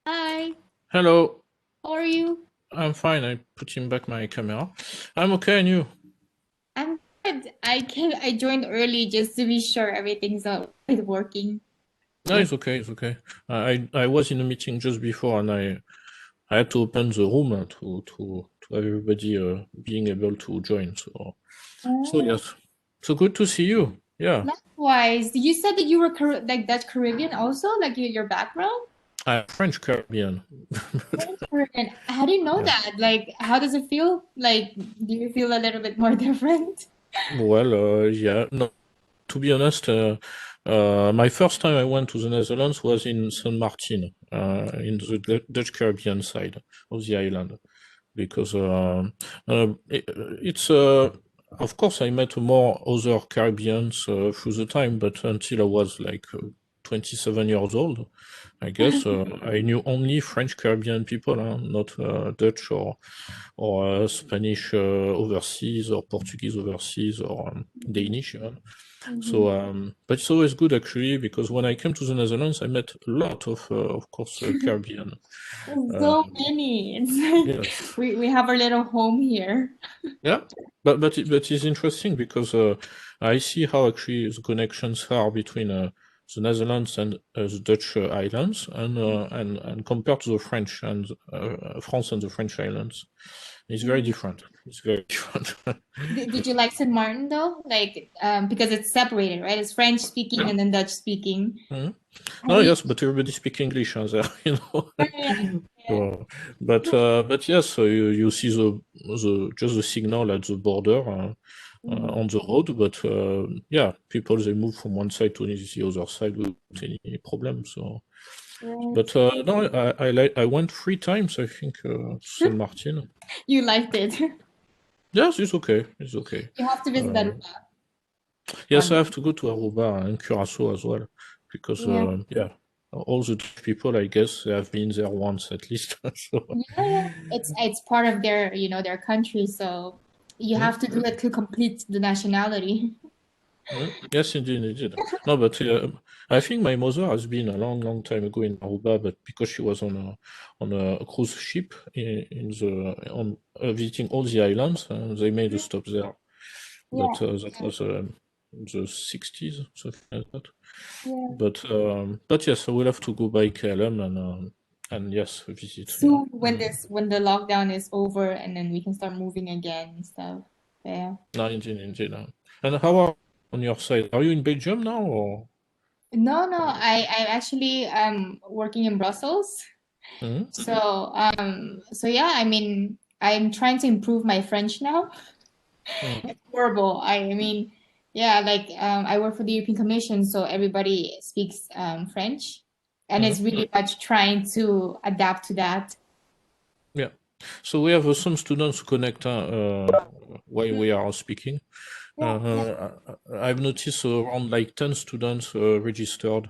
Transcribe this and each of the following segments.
Hi, Hello, how are you? I'm fine. I'm putting back my camera. I'm okay, and you? I'm good. I joined early just to be sure everything's working. No, it's okay, it's okay. I was in a meeting just before, and I had to open the room to have everybody being able to join. So Oh, yes, so good to see you. Yeah, likewise. You said that you were like Dutch Caribbean also, like your background? I'm French Caribbean. French Caribbean. How do you know Yeah. that? Like, how does it feel? Like, do you feel a little bit more different? Well, yeah. No, to be honest, my first time I went to the Netherlands was in Saint Martin, in the Dutch Caribbean side of the island. Because it's of course I met more other Caribbeans through the time, but until I was like 27 years old, I guess I knew only French Caribbean people, not Dutch or Spanish overseas or Portuguese overseas or Danish even. Mhm. So, but it's always good actually because when I came to the Netherlands, I met a lot of course, Caribbean. There's Uh, so many. It's like yes. we have our little home here. Yeah, but it's interesting because I see how actually the connections are between the Netherlands and the Dutch islands, and compared to the French and France and the French islands, it's very Mm. different. It's very different. Did you like St. Martin though? Like, because it's separated, right? It's French speaking Yeah. and then Dutch speaking. Mhm. Have No, you? yes, but everybody speak English there, you know. Yeah, yeah, yeah. So, but yes, so you see the just the signal at the border Mhm. on the road, but yeah, people they move from one side to the other side without any problem. So, but Right. no, I went 3 times, I think, to Saint Martin. You liked it. Yes, it's okay. It's okay. You have to visit Uh, Aruba yes, one I day. have to go to Aruba and Curacao as well because Yeah. yeah, all the people, I guess, they have been there once at least. So, Yeah, yeah. It's part of their, their country, so you mm, have to do it to complete the nationality. yes, indeed, indeed. No, but I think my mother has been a long, long time ago in Aruba, but because she was on a cruise ship in the on visiting all the islands, they made a stop there. Yeah, But that was the 60s, something like that. yeah. But yes, I will have to go by KLM and yes, visit. Yeah. Soon when the lockdown is over and then we can start moving again and stuff. Yeah. No, indeed, indeed. And how are on your side? Are you in Belgium now or? No, no, I'm actually working in Brussels. Mhm. So yeah, I mean, I'm trying to improve my French now. Mhm. It's horrible. I mean, yeah, like I work for the European Commission, so everybody speaks French, and it's Mhm. really much trying to adapt to that. Yeah. So we have some students who connect while we are speaking. Yeah, yeah, I've noticed around like 10 students registered,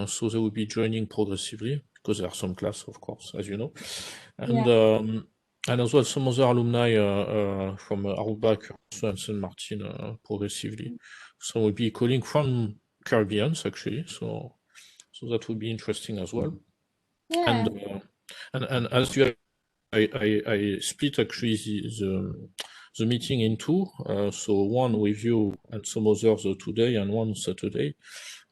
so they will be joining progressively because there are some class, of course, as you know, yeah. and as well some other alumni from Aruba, Curacao, and Saint Martin progressively. So we'll be calling from Caribbeans actually, so that will be interesting as well. And Yeah. and as you I split actually the meeting in two. So one with you and some others today and one Saturday,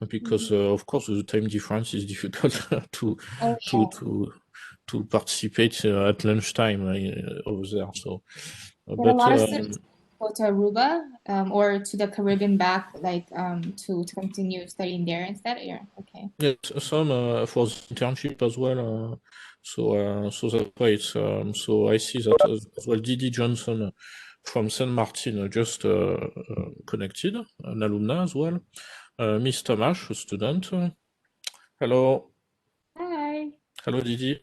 because Mhm. of course the time difference is difficult to Oh to yeah. to to participate at lunchtime over there. So, But a but lot of students go to Aruba or to the Caribbean back, like to continue studying there instead. Yeah. Okay. yes, some for the internship as well. So that's why it's so I see that as well. Didi Johnson from Saint Martin just connected, an alumna as well. Miss Tomasz, a student. Hello, Hi. hello Didi.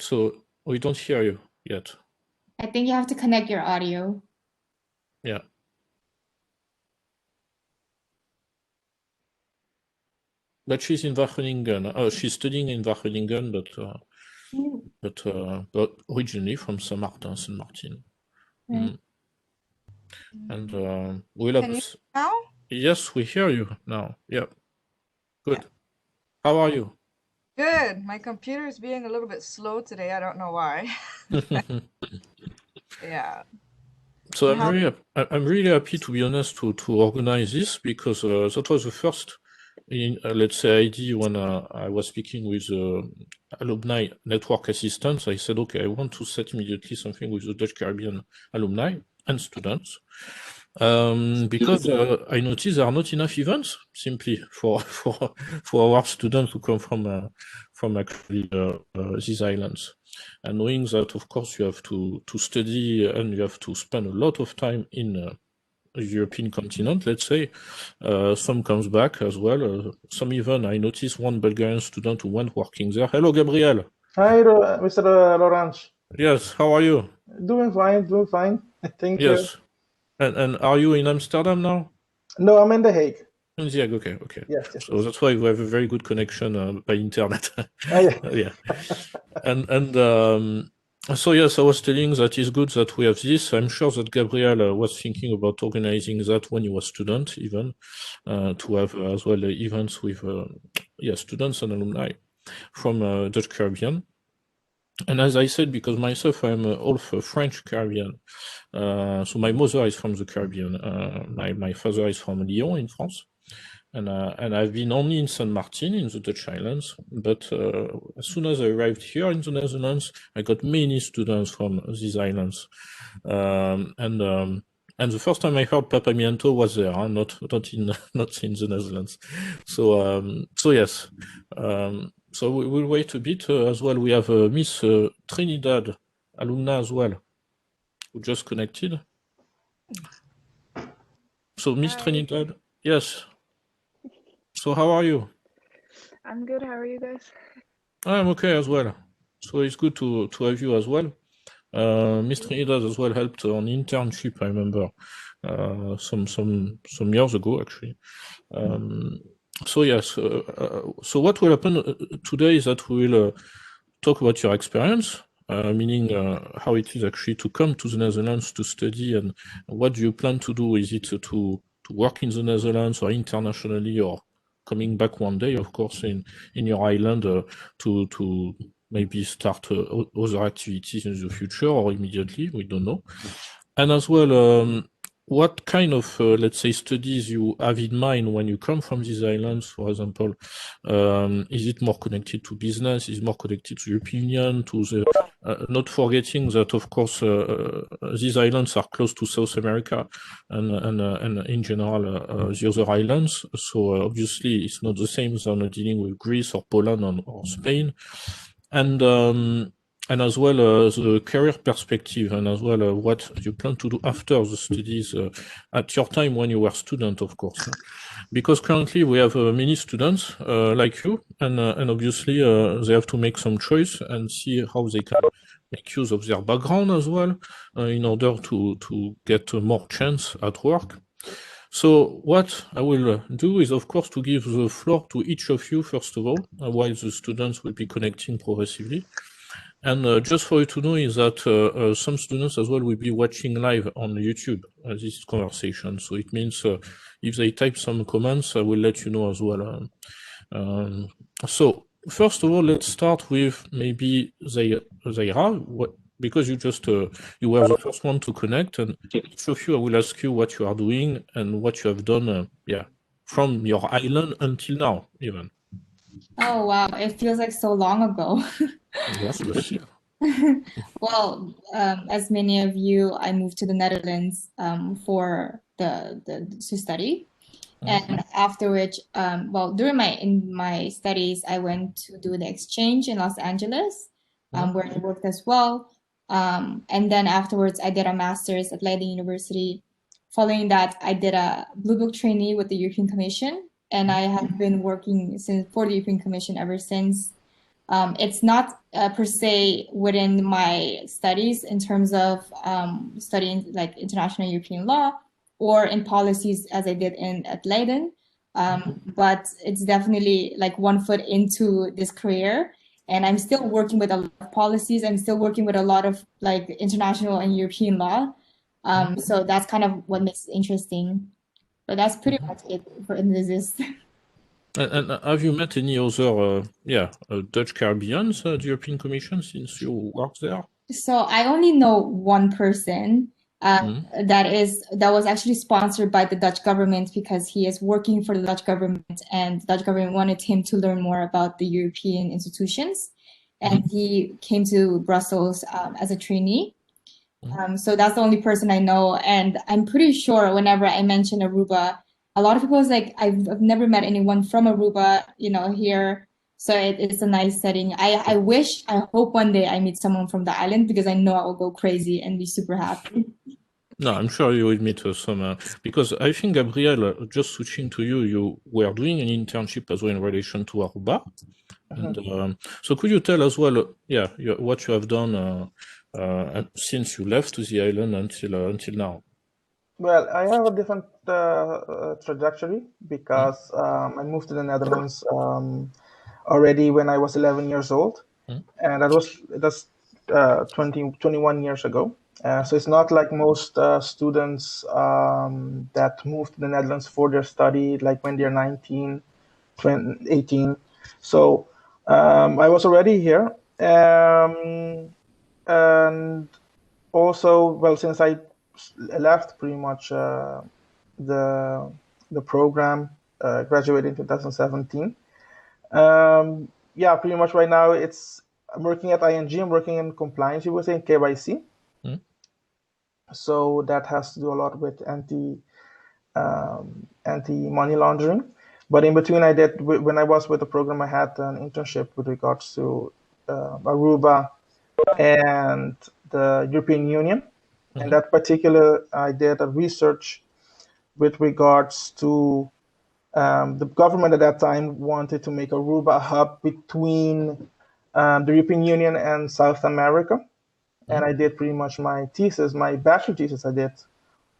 So we don't hear you yet. I think you have to connect your audio. Yeah, but she's in Wageningen. Oh, she's studying in Wageningen, Mm. but originally from Saint Martin, Saint Martin. Right. Mm. And we'll Can you have now? Yes, we hear you now. Yeah, good. How are you? Good. My computer is being a little bit slow today. I don't know why. Yeah. So And how? I'm really happy, to be honest, to organize this, because that was the first in let's say ID when I was speaking with alumni network assistants. I said, okay, I want to set immediately something with the Dutch Caribbean alumni and students. Because I noticed there are not enough events simply for our students who come from actually these islands, and knowing that of course you have to study and you have to spend a lot of time in the European continent, let's say. Some comes back as well. Some even I noticed one Bulgarian student who went working there. Hello, Gabriel. Hi, Mr. Lawrence. Yes, how are you? Doing fine, doing fine. Thank you. Yes, and are you in Amsterdam now? No, I'm in The Hague. In the Hague, okay. Yes. So that's why we have a very good connection by internet. Yeah. Yeah. And so yes, I was telling that it's good that we have this. I'm sure that Gabriel was thinking about organizing that when he was student, even to have as well events with students and alumni from Dutch Caribbean. And as I said, because myself I'm half French Caribbean, so my mother is from the Caribbean. My father is from Lyon in France. And I've been only in Saint Martin in the Dutch islands, but as soon as I arrived here in the Netherlands, I got many students from these islands, and the first time I heard Papamiento was there, not in the Netherlands. So yes, so we will wait a bit as well. We have Miss Trinidad alumna as well, who just connected. So Miss Trinidad, yes. So how are you? I'm good. How are you guys? I'm okay as well. So it's good to have you as well. Miss Trinidad as well helped on internship, I remember, some years ago actually. So yes, so what will happen today is that we will talk about your experience, meaning how it is actually to come to the Netherlands to study, and what do you plan to do? Is it to work in the Netherlands or internationally, or coming back one day, of course, in your island to maybe start other activities in the future or immediately? We don't know. And as well, what kind of, let's say, studies you have in mind when you come from these islands, for example? Is it more connected to business? Is it more connected to European Union, to the, not forgetting that, of course, these islands are close to South America and in general, the other islands. So obviously it's not the same than dealing with Greece or Poland or Spain. And as well the career perspective, and as well what you plan to do after the studies at your time when you were student, of course. Because currently we have many students like you, and obviously they have to make some choice and see how they can make use of their background as well in order to get more chance at work. So what I will do is, of course, to give the floor to each of you, first of all, while the students will be connecting progressively. And just for you to know is that some students as well will be watching live on YouTube this conversation. So it means if they type some comments, I will let you know as well. So first of all, let's start with maybe Zaira, because you just you were the first one to connect, and each of you I will ask you what you are doing and what you have done, from your island until now, even. Oh wow, it feels like so long ago. Yes, yes. Well, as many of you, I moved to the Netherlands for to study, and after which, well, during my studies, I went to do the exchange in Los Angeles, where I worked as well. And then afterwards, I did a master's at Leiden University. Following that, I did a Blue Book trainee with the European Commission, and I have been working for the European Commission ever since. It's not per se within my studies in terms of studying like international European law or in policies as I did at Leiden, but it's definitely like one foot into this career. And I'm still working with a lot of policies. I'm still working with a lot of like international and European law. So that's kind of what makes it interesting. But that's pretty much it for in this. And have you met any other, Dutch Caribbeans at the European Commission since you worked there? So I only know one person that was actually sponsored by the Dutch government because he is working for the Dutch government, and the Dutch government wanted him to learn more about the European institutions. And he came to Brussels as a trainee. So that's the only person I know. And I'm pretty sure whenever I mention Aruba, a lot of people is like, I've never met anyone from Aruba, here. So it's a nice setting. I hope one day I meet someone from the island because I know I will go crazy and be super happy. No, I'm sure you will meet some, because I think, Gabriel, just switching to you, you were doing an internship as well in relation to Aruba. And so could you tell as well, what you have done since you left the island until now? Well, I have a different trajectory because I moved to the Netherlands already when I was 11 years old, and that's 21 years ago. So it's not like most students that move to the Netherlands for their study, like when they're 19, 20, 18. So I was already here, and also, well, since I left pretty much the program, graduated in 2017. Pretty much right now I'm working at ING. I'm working in compliance, you would say, in KYC. So that has to do a lot with anti-money laundering. But in between, when I was with the program, I had an internship with regards to Aruba and the European Union. And that particular, I did a research with regards to the government at that time wanted to make Aruba a hub between the European Union and South America. And I did pretty much my bachelor thesis I did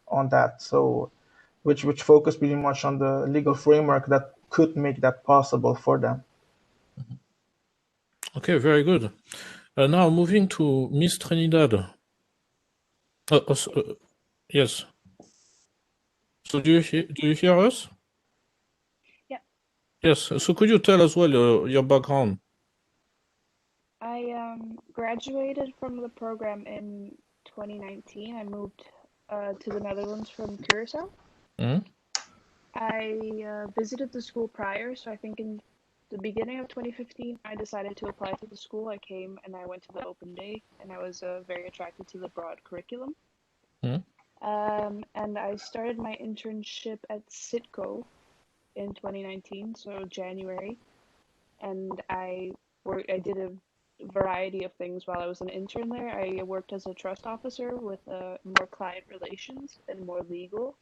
on that. So, which focused pretty much on the legal framework that could make that possible for them. Okay, very good. Now moving to Miss Trinidad. Yes. So do you hear us? Yeah. Yes. So could you tell as well your background? I graduated from the program in 2019. I moved to the Netherlands from Curaçao. I visited the school prior, so I think in the beginning of 2015, I decided to apply to the school. I came and I went to the open day, and I was very attracted to the broad curriculum. And I started my internship at Citco in 2019, so January, and I did a variety of things while I was an intern there. I worked as a trust officer with more client relations and more legal,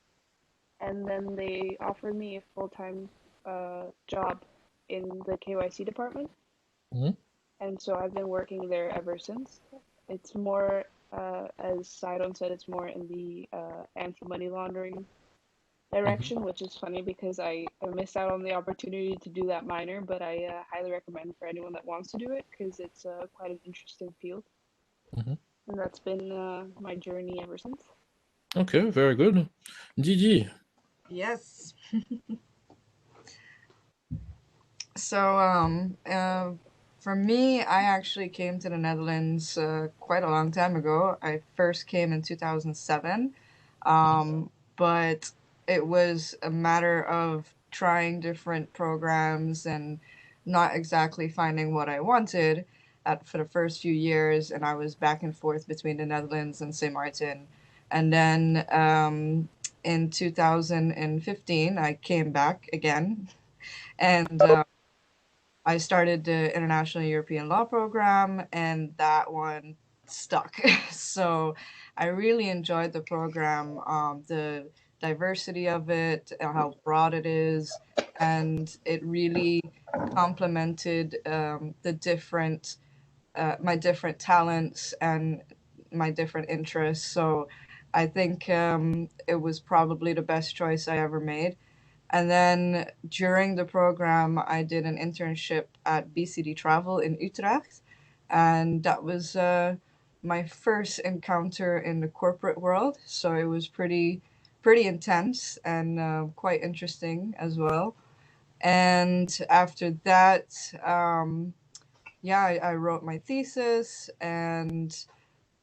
and then they offered me a full-time job in the KYC department, and so I've been working there ever since. It's more, as Sidon said, it's more in the anti-money laundering direction, which is funny because I missed out on the opportunity to do that minor, but I highly recommend for anyone that wants to do it because it's quite an interesting field. And that's been my journey ever since. Okay, very good. Didi. Yes. So, for me, I actually came to the Netherlands quite a long time ago. I first came in 2007, but it was a matter of trying different programs and not exactly finding what I wanted for the first few years, and I was back and forth between the Netherlands and St. Martin. And then in 2015, I came back again, and I started the International European Law Program, and that one stuck. So I really enjoyed the program, the diversity of it, how broad it is, and it really complemented the different my different talents and my different interests. So I think it was probably the best choice I ever made. And then during the program, I did an internship at BCD Travel in Utrecht. And that was my first encounter in the corporate world. So it was pretty pretty intense and quite interesting as well. And after that, yeah, I wrote my thesis, and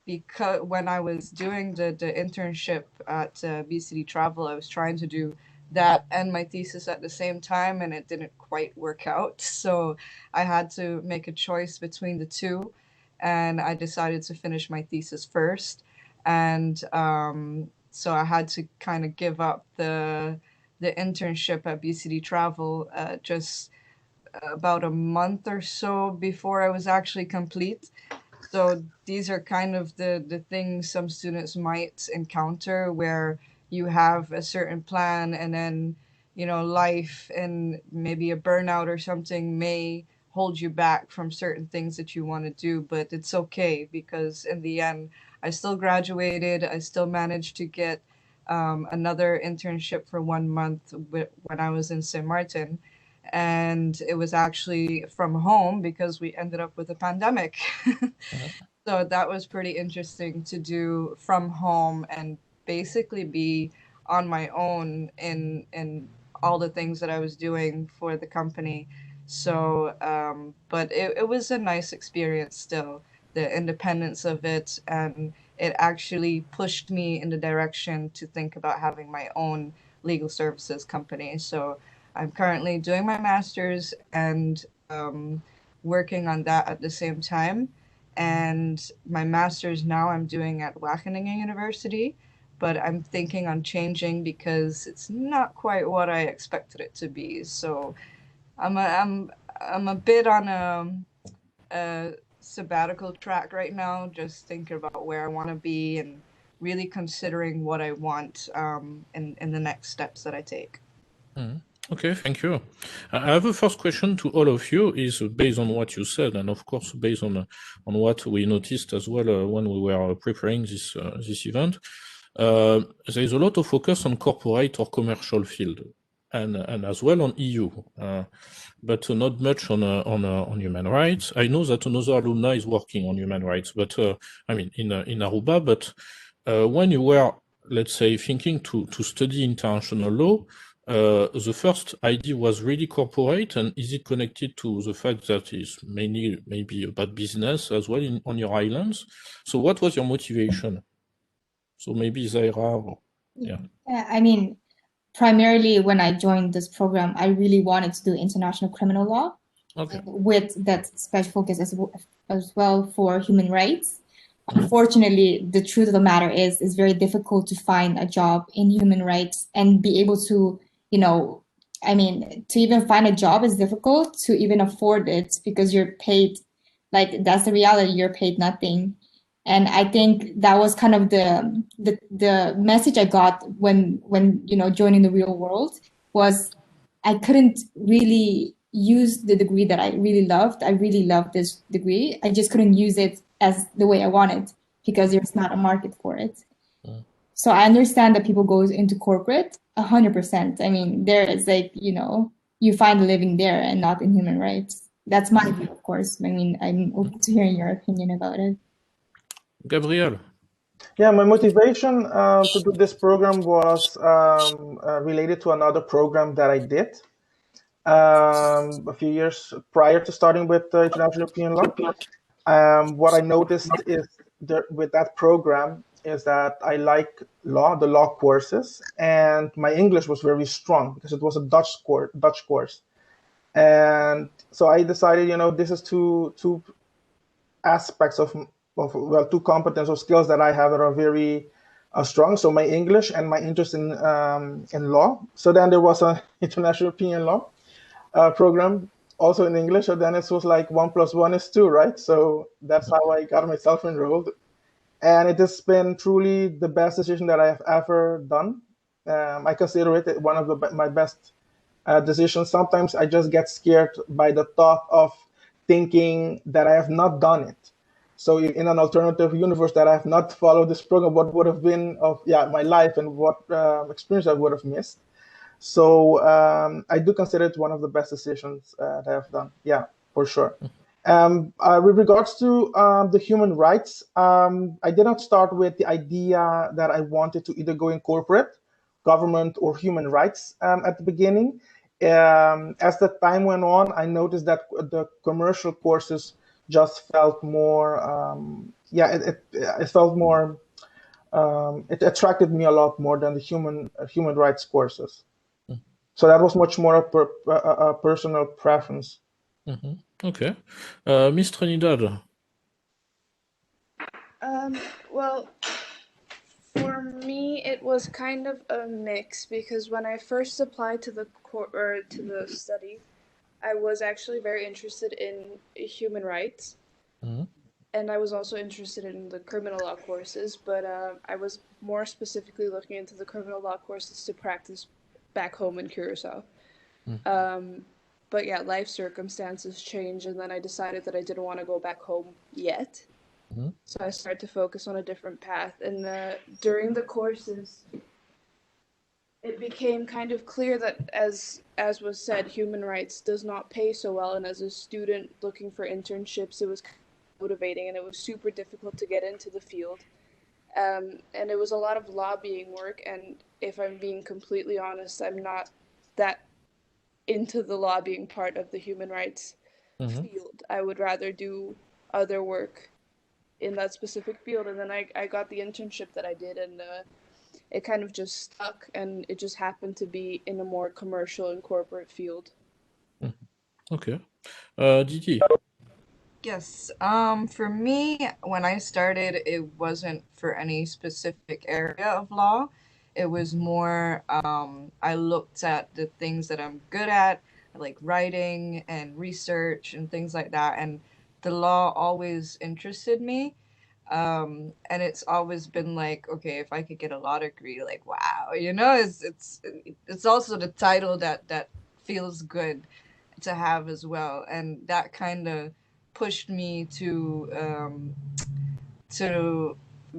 because when I was doing the internship at BCD Travel, I was trying to do that and my thesis at the same time, and it didn't quite work out. So I had to make a choice between the two, and I decided to finish my thesis first. And so I had to kind of give up the internship at BCD Travel just about a month or so before I was actually complete. So these are kind of the things some students might encounter where you have a certain plan and then, life and maybe a burnout or something may hold you back from certain things that you want to do, but it's okay because in the end, I still graduated. I still managed to get another internship for 1 month when I was in St. Martin. And it was actually from home because we ended up with a pandemic. So that was pretty interesting to do from home and basically be on my own in all the things that I was doing for the company. So, but it was a nice experience still, the independence of it, and it actually pushed me in the direction to think about having my own legal services company. So I'm currently doing my master's and working on that at the same time. And my master's now I'm doing at Wageningen University, but I'm thinking on changing because it's not quite what I expected it to be. So I'm a bit on a sabbatical track right now, just thinking about where I want to be and really considering what I want in the next steps that I take. Okay, thank you. I have a first question to all of you, is based on what you said, and of course based on what we noticed as well when we were preparing this event. There is a lot of focus on corporate or commercial field, and as well on EU, but not much on human rights. I know that another alumni is working on human rights, but I mean in Aruba. But when you were, let's say, thinking to study international law, the first idea was really corporate, and is it connected to the fact that it's mainly maybe about business as well on your islands? So what was your motivation? So maybe Zaira, yeah. I mean, primarily when I joined this program, I really wanted to do international criminal law, Okay. with that special focus as well for human rights. Unfortunately, the truth of the matter is it's very difficult to find a job in human rights and be able to, I mean, to even find a job is difficult, to even afford it, because you're paid, like, that's the reality, you're paid nothing. And I think that was kind of the message I got when joining the real world, was I couldn't really use the degree that I really loved. I really loved this degree. I just couldn't use it as the way I wanted because there's not a market for it. So I understand that people go into corporate 100%. I mean, there is like, you find a living there and not in human rights. That's my view, of course. I mean, I'm open to hearing your opinion about it. Gabriel. Yeah, my motivation to do this program was related to another program that I did a few years prior to starting with international European law. What I noticed is with that program is that I like the law courses, and my English was very strong because it was a Dutch course. And so I decided, this is two aspects of two competence or skills that I have that are very strong. So my English and my interest in law. So then there was an international European law program also in English. So then it was like 1 + 1 is 2, right? So that's how I got myself enrolled. And it has been truly the best decision that I have ever done. I consider it one of my best decisions. Sometimes I just get scared by the thought of thinking that I have not done it. So in an alternative universe that I have not followed this program, what would have been of my life and what experience I would have missed. So I do consider it one of the best decisions that I have done. Yeah, for sure. With regards to the human rights, I did not start with the idea that I wanted to either go in corporate government or human rights at the beginning. As the time went on, I noticed that the commercial courses just felt more, it felt more, it attracted me a lot more than the human rights courses. So that was much more a personal preference. Okay. Miss Trinidad. Well, for me, it was kind of a mix because when I first applied to the study, I was actually very interested in human rights, and I was also interested in the criminal law courses. But I was more specifically looking into the criminal law courses to practice back home in Curacao. But yeah, life circumstances changed, and then I decided that I didn't want to go back home yet. So I started to focus on a different path. And during the courses, it became kind of clear that, as was said, human rights does not pay so well. And as a student looking for internships, it was motivating, and it was super difficult to get into the field. And it was a lot of lobbying work. And if I'm being completely honest, I'm not that into the lobbying part of the human rights field. I would rather do other work in that specific field. And then I got the internship that I did, and it kind of just stuck, and it just happened to be in a more commercial and corporate field. Okay. Didi. Yes. For me, when I started, it wasn't for any specific area of law. It was more, I looked at the things that I'm good at, like writing and research and things like that. And the law always interested me. And it's always been like, okay, if I could get a law degree, like, wow, it's also the title that feels good to have as well. And that kind of pushed me to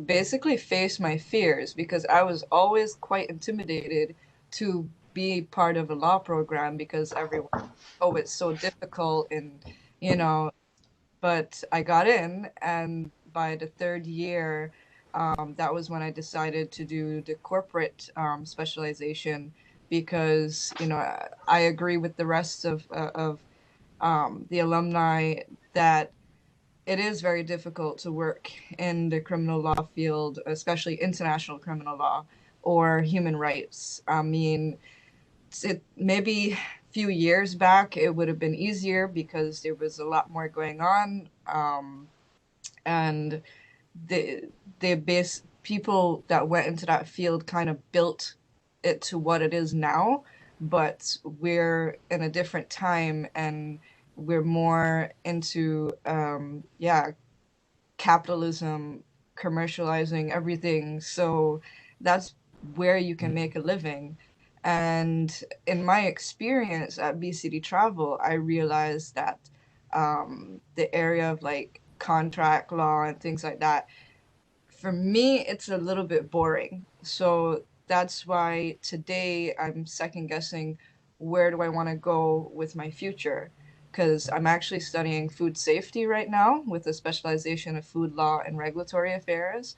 basically face my fears, because I was always quite intimidated to be part of a law program, because everyone, oh, it's so difficult, and but I got in, and by the third year, that was when I decided to do the corporate specialization, because I agree with the rest of the alumni that it is very difficult to work in the criminal law field, especially international criminal law or human rights. I mean, it maybe a few years back it would have been easier because there was a lot more going on, and the base people that went into that field kind of built it to what it is now. But we're in a different time, and we're more into capitalism, commercializing everything. So that's where you can make a living. And in my experience at BCD Travel, I realized that the area of like contract law and things like that, for me, it's a little bit boring. So that's why today I'm second guessing, where do I want to go with my future? Because I'm actually studying food safety right now with a specialization of food law and regulatory affairs.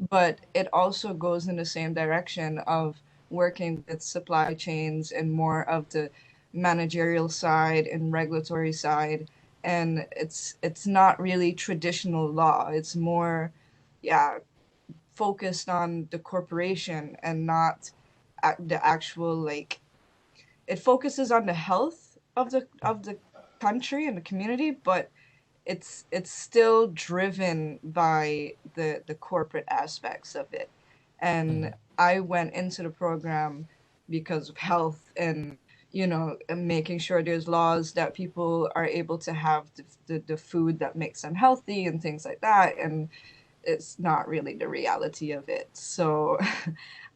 But it also goes in the same direction of working with supply chains and more of the managerial side and regulatory side. And it's not really traditional law. It's more, yeah, focused on the corporation and not the actual, like, it focuses on the health of the country and the community, but it's still driven by the corporate aspects of it. And I went into the program because of health, and and making sure there's laws that people are able to have the food that makes them healthy and things like that. And it's not really the reality of it. So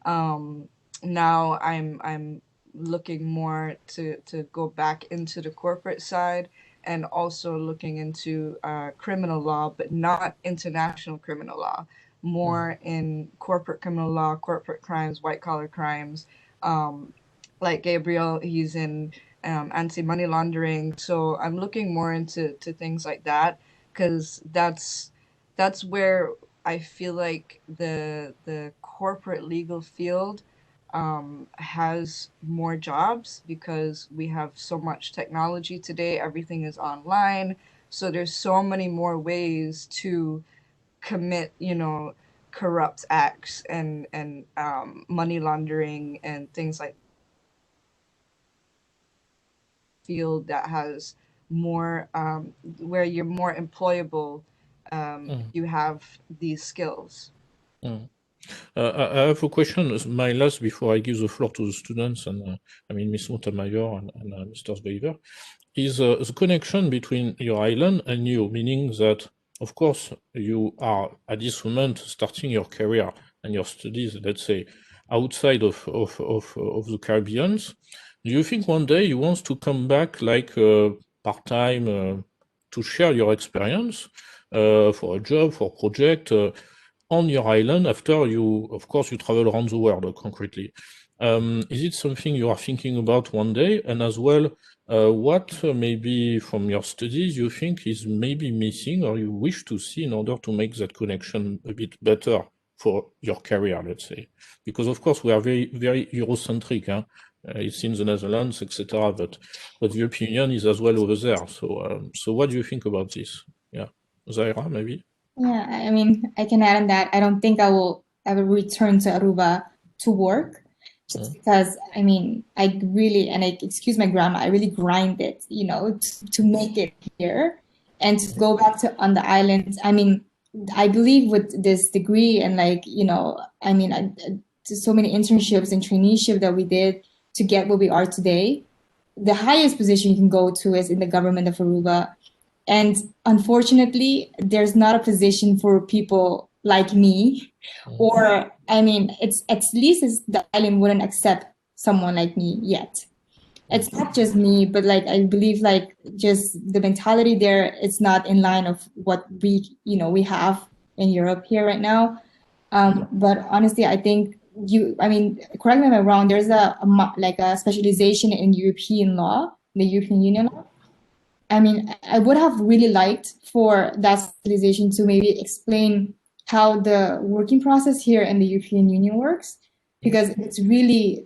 now I'm looking more to go back into the corporate side, and also looking into criminal law, but not international criminal law, more in corporate criminal law, corporate crimes, white collar crimes. Like Gabriel, he's in anti-money laundering. So I'm looking more into things like that, because that's where I feel like the corporate legal field has more jobs because we have so much technology today. Everything is online. So there's so many more ways to commit, corrupt acts and money laundering and things like field that has more where you're more employable. You have these skills. I have a question, my last, before I give the floor to the students, and Ms. Montemayor and Mr. Sbeiver, is the connection between your island and you, meaning that, of course, you are at this moment starting your career and your studies, let's say, outside of the Caribbean. Do you think one day you want to come back like part-time to share your experience for a job, for a project, on your island after you, of course, you travel around the world concretely? Is it something you are thinking about one day? And as well, what maybe from your studies you think is maybe missing or you wish to see in order to make that connection a bit better for your career, let's say? Because of course we are very, very Eurocentric, huh? It's in the Netherlands, etc. But the European Union is as well over there. So what do you think about this? Yeah, Zaira, maybe? Yeah, I mean, I can add on that. I don't think I will ever return to Aruba to work, just because, I mean, I really, and I excuse my grammar, I really grind it, to make it here and to go back to on the island. I mean, I believe with this degree and I mean, so many internships and traineeship that we did to get where we are today, the highest position you can go to is in the government of Aruba. And unfortunately, there's not a position for people like me, or I mean, it's at least the island wouldn't accept someone like me yet. It's not just me, but I believe just the mentality there, it's not in line of what we have in Europe here right now. But honestly, I think I mean, correct me if I'm wrong, there's a specialization in European law, the European Union law. I mean, I would have really liked for that specialization to maybe explain how the working process here in the European Union works, because it's really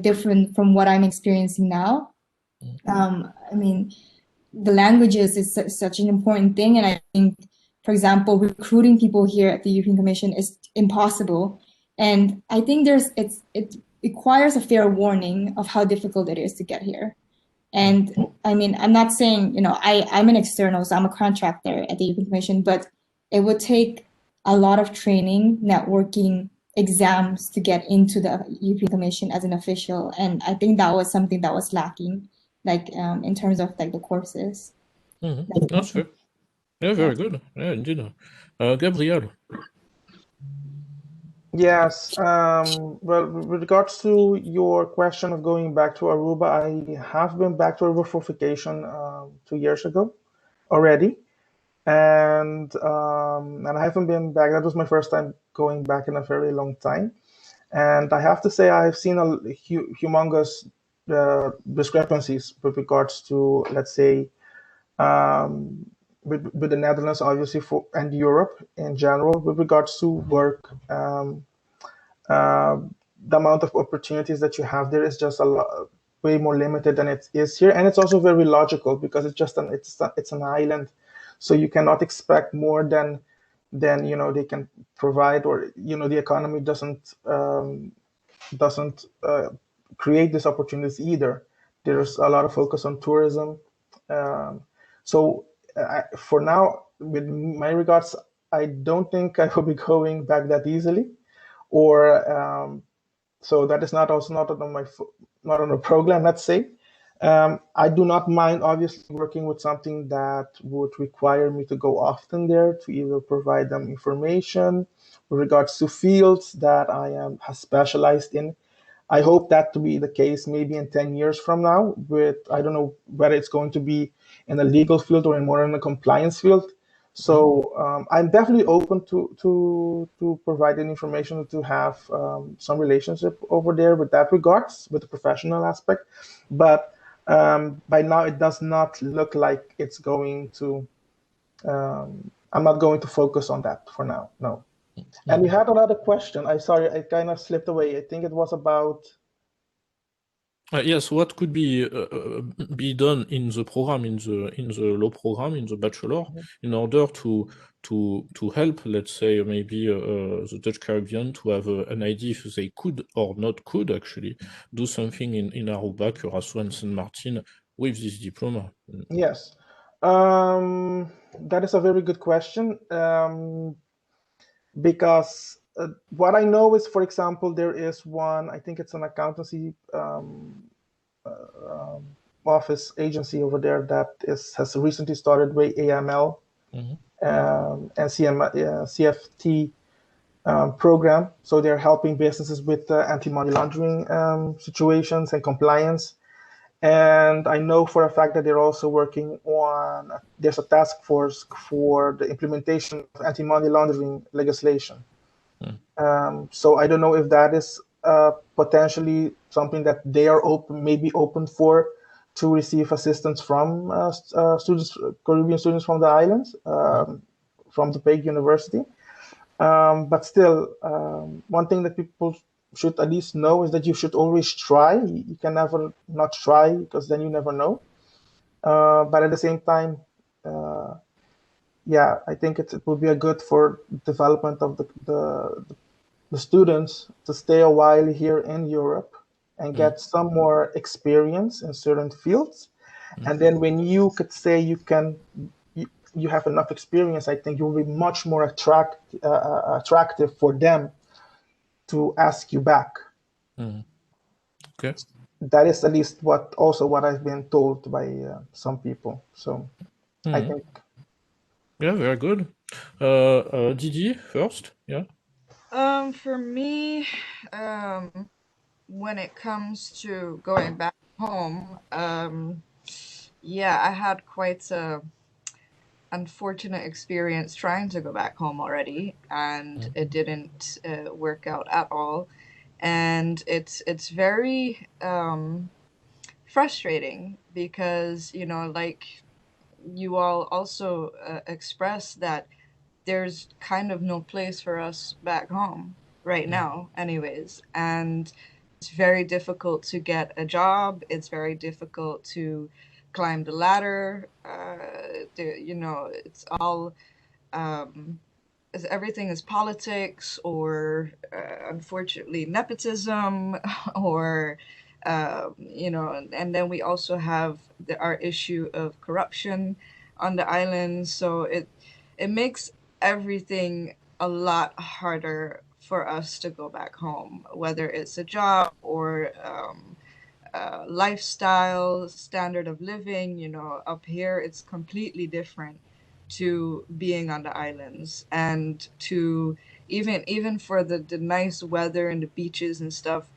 different from what I'm experiencing now. I mean, the languages is such an important thing, and I think, for example, recruiting people here at the European Commission is impossible. And I think it requires a fair warning of how difficult it is to get here. And I mean, I'm not saying, I'm an external, so I'm a contractor at the European Commission, but it would take a lot of training, networking, exams to get into the European Commission as an official. And I think that was something that was lacking, in terms of the courses. That's fair. Yeah, very good. Yeah, indeed. Gabriel. Yes. Well, with regards to your question of going back to Aruba, I have been back to Aruba for vacation 2 years ago already, and I haven't been back. That was my first time going back in a very long time, and I have to say I've seen a humongous discrepancies with regards to, let's say, with the Netherlands, obviously, and Europe in general, with regards to work. The amount of opportunities that you have there is just way more limited than it is here, and it's also very logical because it's an island, so you cannot expect more than they can provide, or the economy doesn't create these opportunities either. There's a lot of focus on tourism. So for now, with my regards, I don't think I will be going back that easily, or so that is not on the program, let's say. I do not mind, obviously, working with something that would require me to go often there to either provide them information with regards to fields that I am specialized in. I hope that to be the case maybe in 10 years from now, I don't know whether it's going to be in a legal field or more in a compliance field. So I'm definitely open to providing information, to have some relationship over there with that regards, with the professional aspect. But by now, it does not look like it's going to, I'm not going to focus on that for now, no. And we had another question. Sorry, I kind of slipped away. I think it was about. Yes, what could be done in the program, in the law program, in the bachelor, in order to help, let's say, maybe the Dutch Caribbean to have an idea if they could or not could actually do something in Aruba, Curaçao, and Saint Martin with this diploma? Yes, that is a very good question. Because what I know is, for example, there is one, I think it's an accountancy office agency over there that has recently started with AML and CFT program. So they're helping businesses with anti-money laundering situations and compliance. And I know for a fact that they're also working on, there's a task force for the implementation of anti-money laundering legislation. So I don't know if that is potentially something that they are maybe open for, to receive assistance from Caribbean students from the islands, from the Peg University. But still, one thing that people should at least know is that you should always try. You can never not try, because then you never know. But at the same time, yeah, I think it will be a good for development of the students to stay a while here in Europe and get some more experience in certain fields. And then when you could say you have enough experience, I think you'll be much more attractive for them to ask you back. Okay. That is at least what I've been told by some people. So I think. Yeah, very good. Didier first, yeah. For me, when it comes to going back home, yeah, I had quite a unfortunate experience trying to go back home already, and it didn't work out at all. And it's very frustrating because, you know, like you all also express that there's kind of no place for us back home right now anyways, and it's very difficult to get a job. It's very difficult to climb the ladder. You know, it's all everything is politics or unfortunately nepotism or you know, and then we also have our issue of corruption on the island. So it makes everything a lot harder for us to go back home, whether it's a job or lifestyle, standard of living. You know, up here it's completely different to being on the islands, and to even for the nice weather and the beaches and stuff.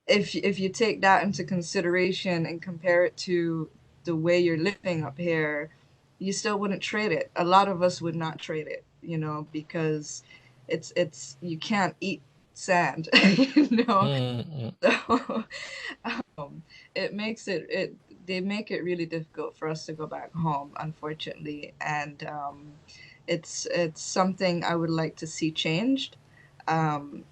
If you take that into consideration and compare it to the way you're living up here, you still wouldn't trade it. A lot of us would not trade it, you know, because it's you can't eat sand, you know. So it makes it they make it really difficult for us to go back home, unfortunately, and it's something I would like to see changed. Um,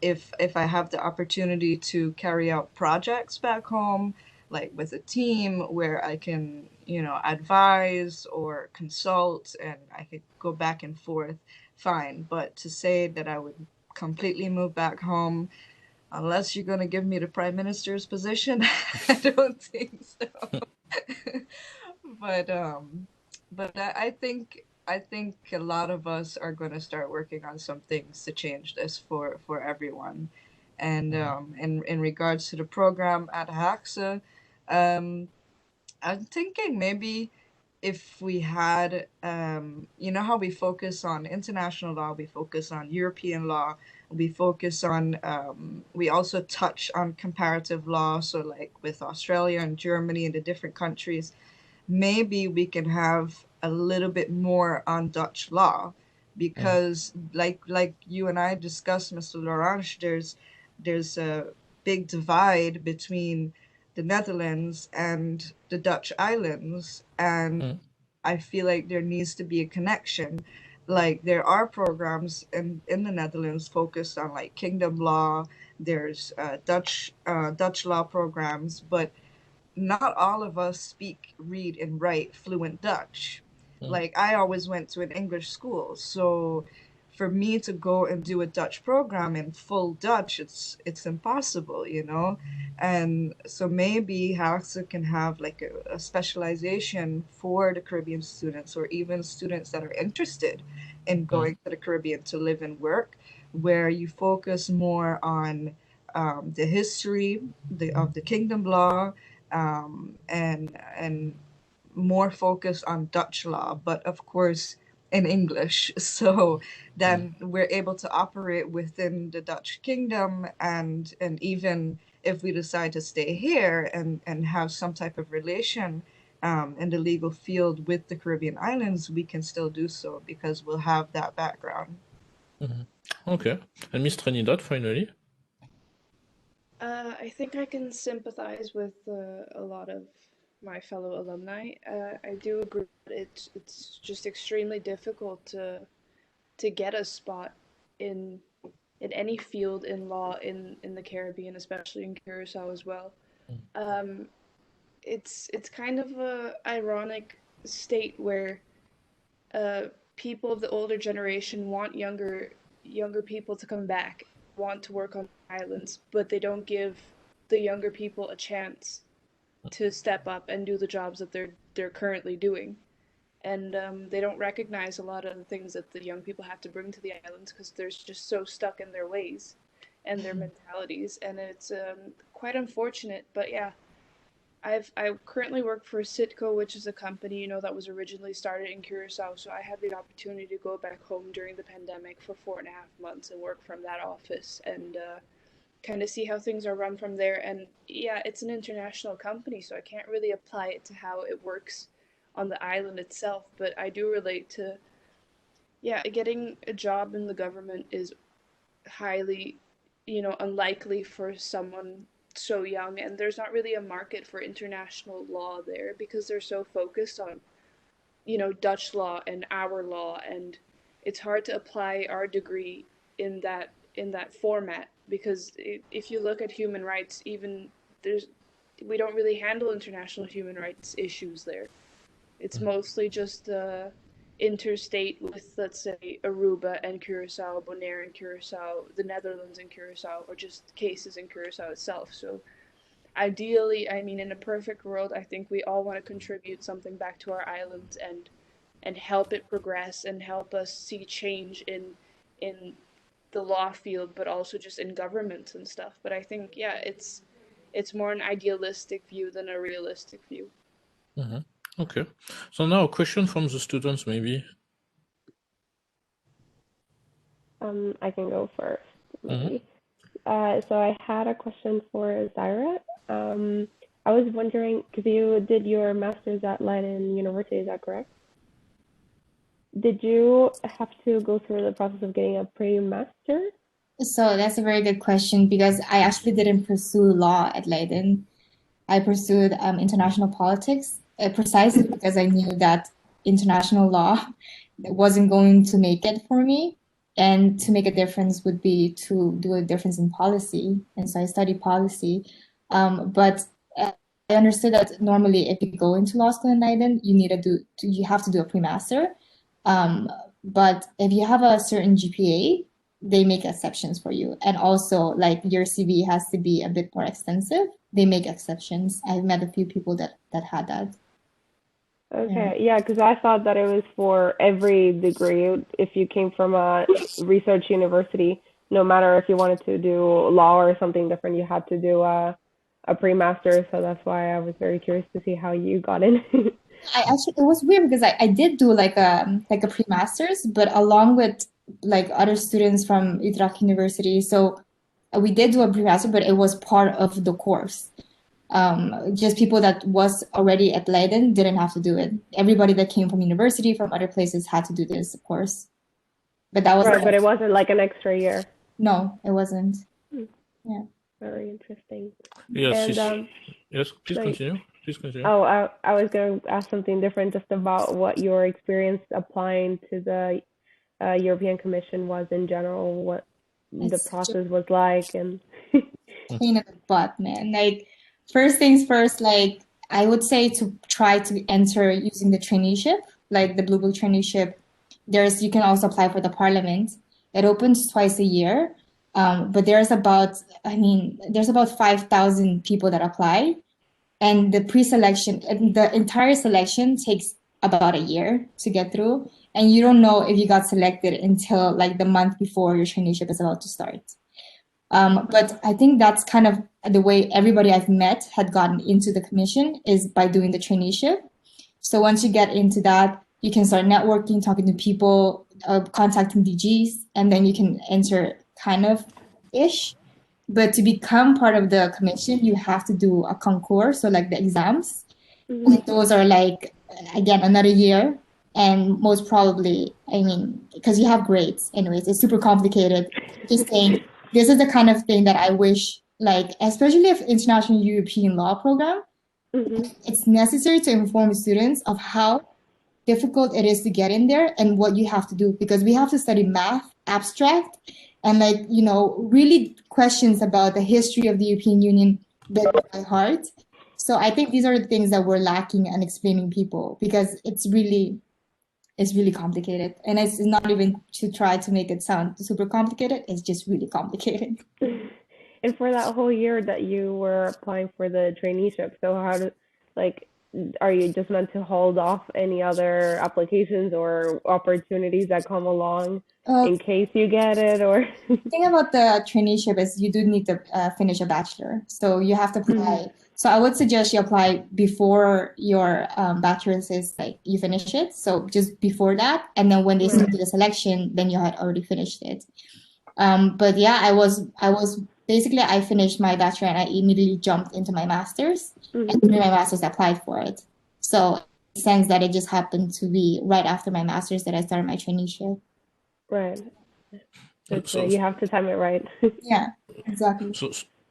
if I have the opportunity to carry out projects back home, like with a team where I can, you know, advise or consult and I could go back and forth, fine. But to say that I would completely move back home, unless you're going to give me the prime minister's position, I don't think so. but I think a lot of us are going to start working on some things to change this for everyone. And in regards to the program at HAXA, um, I'm thinking maybe if we had, you know, how we focus on international law, we focus on European law, we focus on, we also touch on comparative law. So, like with Australia and Germany and the different countries, maybe we can have a little bit more on Dutch law, because like you and I discussed, Mr. Laurent, there's a big divide between the Netherlands and the Dutch islands, and I feel like there needs to be a connection. like there are programs in the Netherlands focused on like kingdom law. There's Dutch law programs, but not all of us speak, read, and write fluent Dutch. Like I always went to an English school, so for me to go and do a Dutch program in full Dutch, it's impossible, you know. And so maybe HAXA can have like a specialization for the Caribbean students, or even students that are interested in going to the Caribbean to live and work, where you focus more on the history of the kingdom law, and more focused on Dutch law, but of course in English. So then we're able to operate within the Dutch kingdom, and even if we decide to stay here and have some type of relation in the legal field with the Caribbean islands, we can still do so because we'll have that background. Okay. And Miss Trinidad, finally? I think I can sympathize with a lot of my fellow alumni. I do agree that it's just extremely difficult to get a spot in any field in law in the Caribbean, especially in Curacao as well. It's kind of a ironic state where people of the older generation want younger people to come back, want to work on islands, but they don't give the younger people a chance to step up and do the jobs that they're currently doing. And they don't recognize a lot of the things that the young people have to bring to the islands because they're just so stuck in their ways and their mentalities, and it's quite unfortunate. But yeah, I currently work for Citco, which is a company that was originally started in Curacao. So I had the opportunity to go back home during the pandemic for 4.5 months and work from that office and kind of see how things are run from there. And yeah, it's an international company, so I can't really apply it to how it works on the island itself. But I do relate to, yeah, getting a job in the government is highly, unlikely for someone so young, and there's not really a market for international law there because they're so focused on, Dutch law and our law, and it's hard to apply our degree in that format because if you look at human rights, even we don't really handle international human rights issues there. It's mostly just interstate with, let's say, Aruba and Curacao, Bonaire and Curacao, the Netherlands and Curacao, or just cases in Curacao itself. So ideally, I mean, in a perfect world, I think we all want to contribute something back to our island and help it progress and help us see change in the law field, but also just in governments and stuff. But I think, yeah, it's more an idealistic view than a realistic view. Okay. So now a question from the students, maybe. I can go first, maybe. So I had a question for Zaira. I was wondering, because you did your master's at Leiden University, is that correct? Did you have to go through the process of getting a pre-master? So that's a very good question because I actually didn't pursue law at Leiden. I pursued international politics precisely because I knew that international law wasn't going to make it for me. And to make a difference would be to do a difference in policy. And so I studied policy. But I understood that normally if you go into law school in Leiden, you have to do a pre-master. But if you have a certain GPA, they make exceptions for you. And also, like, your CV has to be a bit more extensive. They make exceptions. I've met a few people that had that. Okay, yeah, because I thought that it was for every degree. If you came from a research university, no matter if you wanted to do law or something different, you had to do a pre-master. So that's why I was very curious to see how you got in. It was weird because I did do like a pre-master's, but along with like other students from Utrecht University. So we did do a pre-master, but it was part of the course. Just people that was already at Leiden didn't have to do it. Everybody that came from university, from other places, had to do this, of course. But that was right, but it wasn't like an extra year. No, it wasn't. Yeah. Very interesting. Yes, And yes, please continue. Please continue. Oh, I was going to ask something different just about what your experience applying to the European Commission was in general, what the It's such a process was like, and pain in the butt, man. Like, first things first, like, I would say to try to enter using the traineeship, like the Blue Book traineeship. You can also apply for the parliament. It opens twice a year. But there's about 5,000 people that apply. And the pre-selection, the entire selection takes about a year to get through. And you don't know if you got selected until like the month before your traineeship is about to start. But I think that's kind of the way everybody I've met had gotten into the commission is by doing the traineeship. So once you get into that, you can start networking, talking to people, contacting DGs, and then you can enter kind of ish. But to become part of the commission, you have to do a concours, so like the exams. And those are like, again, another year. And most probably, I mean, because you have grades anyways, it's super complicated. Just saying, this is the kind of thing that I wish, like, especially if international European law program, it's necessary to inform students of how difficult it is to get in there and what you have to do, because we have to study math, abstract, and like, you know, really questions about the history of the European Union by heart. So I think these are the things that we're lacking and explaining people, because it's really complicated. And it's not even to try to make it sound super complicated, it's just really complicated. And for that whole year that you were applying for the traineeship, so are you just meant to hold off any other applications or opportunities that come along in case you get it? Or the thing about the traineeship is you do need to finish a bachelor, so you have to apply. So I would suggest you apply before your bachelor's is like you finish it. So just before that, and then when they do the selection, then you had already finished it. But yeah, I was basically, I finished my bachelor and I immediately jumped into my master's. And during my master's, I applied for it. So it makes sense that it just happened to be right after my master's that I started my traineeship. Right. So you have to time it right. Yeah, exactly.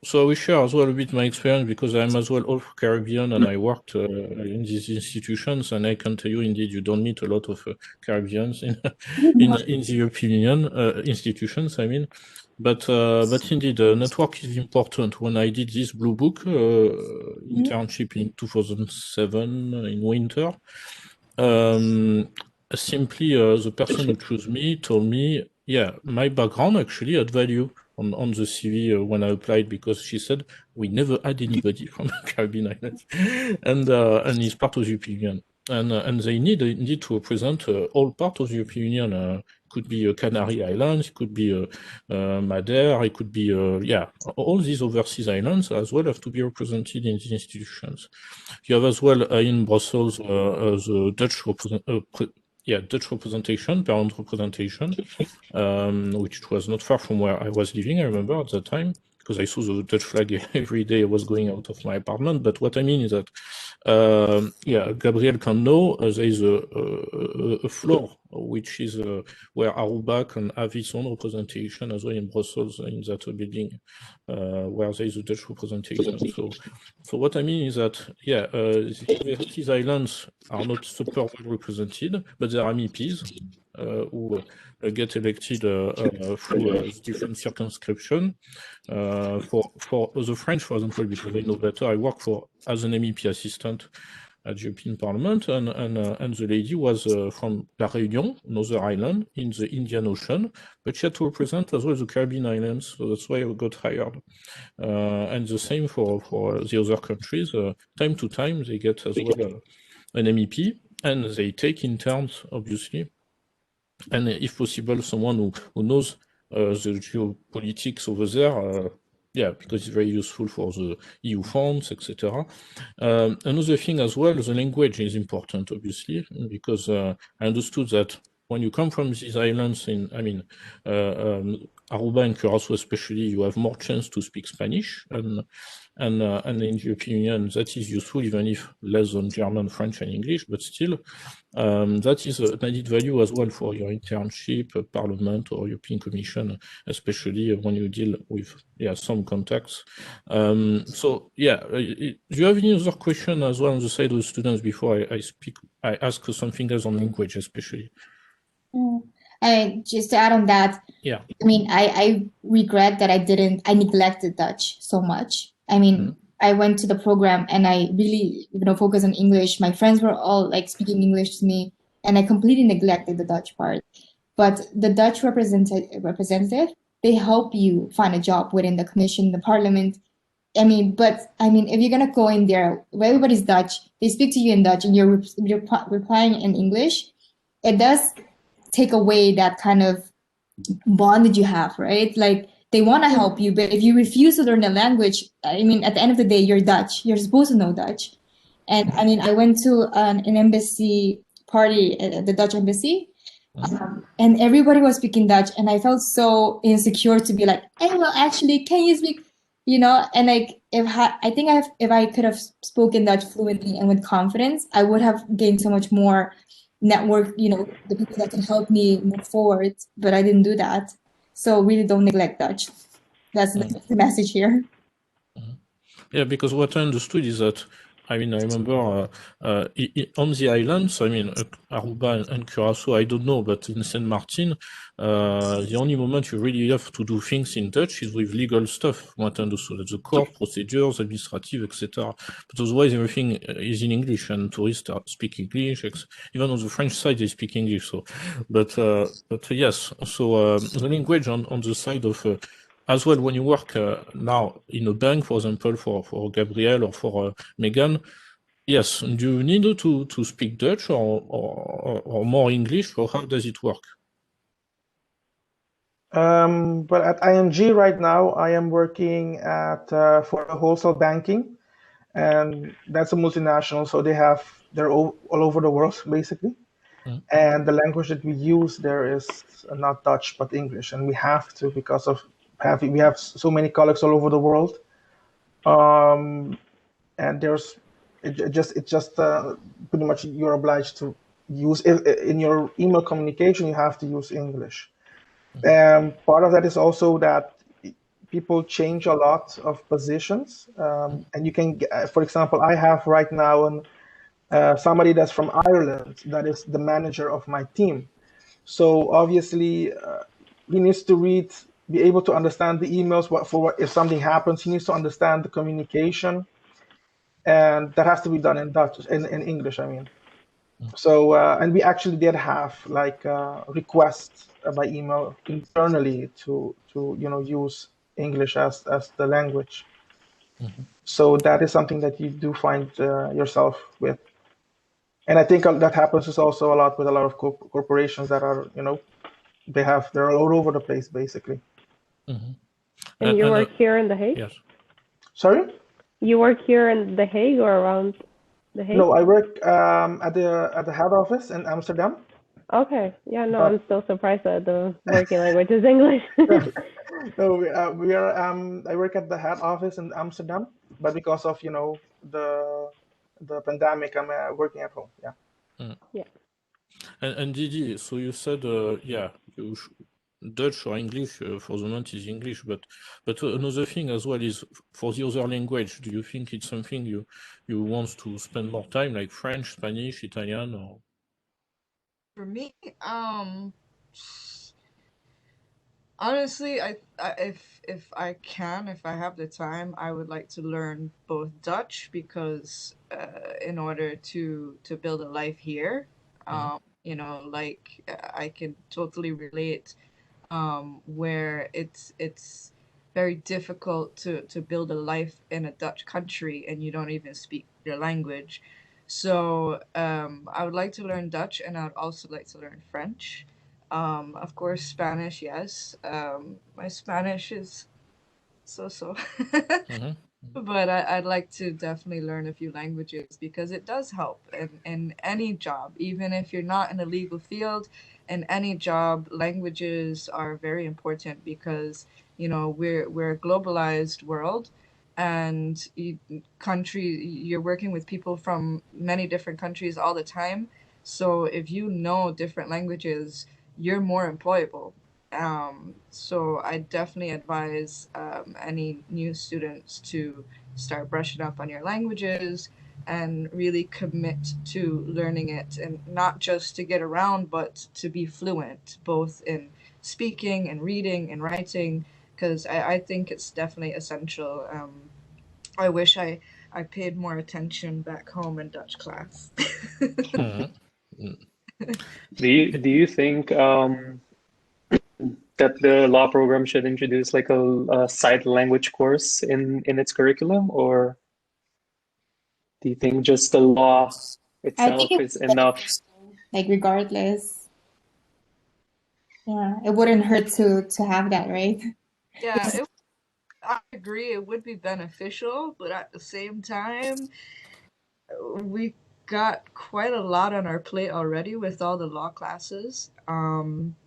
So I will share as well a bit my experience, because I'm as well all Caribbean and I worked in these institutions, and I can tell you indeed you don't meet a lot of Caribbeans in the European institutions, I mean. But indeed, network is important. When I did this Blue Book internship in 2007 in winter, simply the person who chose me told me, yeah, my background actually had value on the CV when I applied, because she said we never had anybody from the Caribbean islands, and he's part of the European Union, and they need to represent all parts of the European Union. Could be Canary Islands, it could be Madeira, it could be all these overseas islands as well have to be represented in these institutions. You have as well in Brussels the Dutch representation, parent representation, which was not far from where I was living, I remember at that time, because I saw the Dutch flag every day I was going out of my apartment. But what I mean is that, Gabriel can know there is a floor, which is where Aruba can have its own representation as well in Brussels, in that building, where there is a Dutch representation. So what I mean is that, these islands are not super well represented, but there are MEPs who get elected through different circumscription. For the French, for example, because I know better, I work as an MEP assistant at the European Parliament, and the lady was from La Réunion, another island in the Indian Ocean, but she had to represent as well the Caribbean islands, so that's why I got hired. And the same for the other countries. Time to time, they get as well an MEP, and they take interns, obviously, and if possible, someone who knows the geopolitics over there. Because it's very useful for the EU funds, etc. Another thing as well, the language is important, obviously, because I understood that when you come from these islands, Aruba and Curacao especially, you have more chance to speak Spanish, and in the European Union that is useful, even if less than German, French, and English, but still, that is an added value as well for your internship, Parliament or European Commission, especially when you deal with some contacts. Do you have any other question as well on the side of the students before I ask something else on language, especially? Just to add on that, Yeah. I mean, I regret that I neglected Dutch so much. I mean, I went to the program and I really, focused on English. My friends were all like speaking English to me, and I completely neglected the Dutch part. But the Dutch representative, they help you find a job within the commission, the parliament. If you're gonna go in there where everybody's Dutch, they speak to you in Dutch, and you're replying in English, it does take away that kind of bond that you have, right? Like they want to help you, but if you refuse to learn the language, at the end of the day, you're Dutch. You're supposed to know Dutch. And I went to an embassy party at the Dutch embassy, and everybody was speaking Dutch, and I felt so insecure to be like, hey, well, actually, can you speak? And like if I could have spoken Dutch fluently and with confidence, I would have gained so much more network, the people that can help me move forward, but I didn't do that. So really don't neglect Dutch. That's the message here. Yeah, because what I understood is that, I remember on the islands, Aruba and Curacao, I don't know, but in Saint Martin, the only moment you really have to do things in Dutch is with legal stuff, what I understood, the court procedures, administrative, etc. But otherwise, everything is in English, and tourists speak English, even on the French side, they speak English. So, but yes, so the language on the side of as well, when you work now in a bank, for example, for Gabriel or for Megan, yes, do you need to speak Dutch or more English, or how does it work? But at ING right now, I am working for a wholesale banking, and that's a multinational, so they're all over the world basically. And the language that we use there is not Dutch but English, and we have to because of we have so many colleagues all over the world. And it's just pretty much you're obliged to use in your email communication. You have to use English. Part of that is also that people change a lot of positions, and you can, for example, I have right now somebody that's from Ireland that is the manager of my team. So obviously, he needs to be able to understand the emails. If something happens, he needs to understand the communication, and that has to be done in Dutch, in English. So and we actually did have like requests by email internally to use English as the language. So that is something that you do find yourself with. And I think that happens is also a lot with a lot of corporations that are, they're all over the place, basically. And you work here in The Hague? Yes. Sorry? You work here in The Hague or around The Hague? No, I work at the head office in Amsterdam. Okay. Yeah, no, I'm still surprised that the working language is English. No, we are. I work at the head office in Amsterdam, but because of the pandemic, I'm working at home. Yeah. Yeah. And Didi, so you said, Dutch or English for the moment is English, but another thing as well is for the other language. Do you think it's something you want to spend more time, like French, Spanish, Italian, or? For me, honestly, if I have the time, I would like to learn both Dutch because in order to build a life here, I can totally relate where it's very difficult to build a life in a Dutch country and you don't even speak their language. So I would like to learn Dutch, and I would also like to learn French. Of course, Spanish, yes. My Spanish is so. But I'd like to definitely learn a few languages because it does help in any job, even if you're not in a legal field. In any job, languages are very important because we're a globalized world, and you're working with people from many different countries all the time. So if you know different languages, you're more employable. So I definitely advise any new students to start brushing up on your languages and really commit to learning it, and not just to get around, but to be fluent, both in speaking and reading and writing, because I think it's definitely essential. I wish I paid more attention back home in Dutch class. Do you think that the law program should introduce like a side language course in its curriculum, or do you think just the law I think itself is it's enough? beneficial, like regardless. Yeah, it wouldn't hurt to have that, right? Yeah, I agree. It would be beneficial, but at the same time, we got quite a lot on our plate already with all the law classes.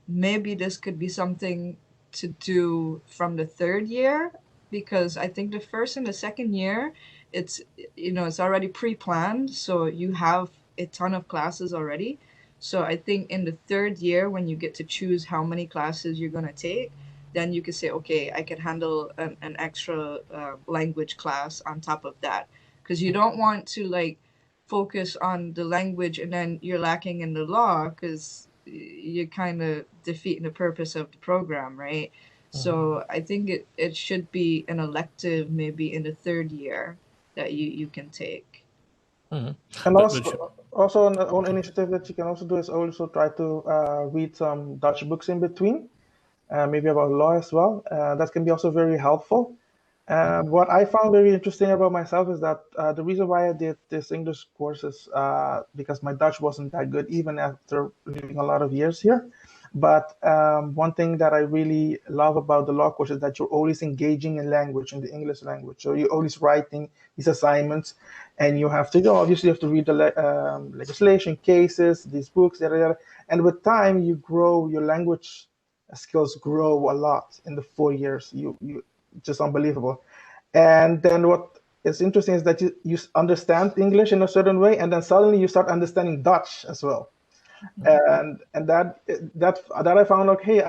Maybe this could be something to do from the third year, because I think the first and the second year, it's it's already pre-planned, so you have a ton of classes already. So I think in the third year, when you get to choose how many classes you're gonna take, then you could say, okay, I could handle an extra language class on top of that, because you don't want to like focus on the language and then you're lacking in the law, because you're kind of defeating the purpose of the program, right? So I think it should be an elective maybe in the third year that you can take. And But also an initiative that you can also do is also try to read some Dutch books in between, maybe about law as well. That can be also very helpful. What I found very interesting about myself is that the reason why I did this English course is because my Dutch wasn't that good, even after living a lot of years here. But one thing that I really love about the law course is that you're always engaging in language, in the English language. So you're always writing these assignments, and you have to, obviously, you have to read the legislation, cases, these books, yada, yada. And with time, you grow, your language skills grow a lot in the 4 years. You just unbelievable. And then what is interesting is that you understand English in a certain way, and then suddenly you start understanding Dutch as well. And that I found, okay,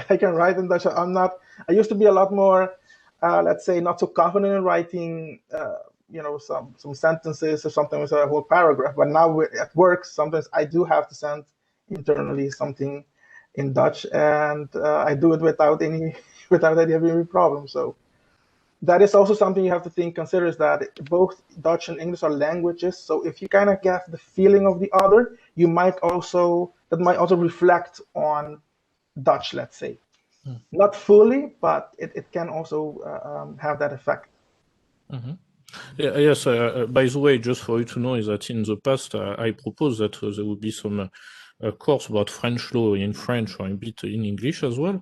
I can write in Dutch. I used to be a lot more, let's say, not so confident in writing, some sentences or something with a whole paragraph. But now at work, sometimes I do have to send internally something in Dutch, and I do it without any having any problem. So that is also something you have to consider, is that both Dutch and English are languages. So if you kind of get the feeling of the other, that might also reflect on Dutch, let's say. Not fully, but it can also have that effect. Yeah, yes, by the way, just for you to know, is that in the past, I proposed that there would be some course about French law in French or a bit in English as well,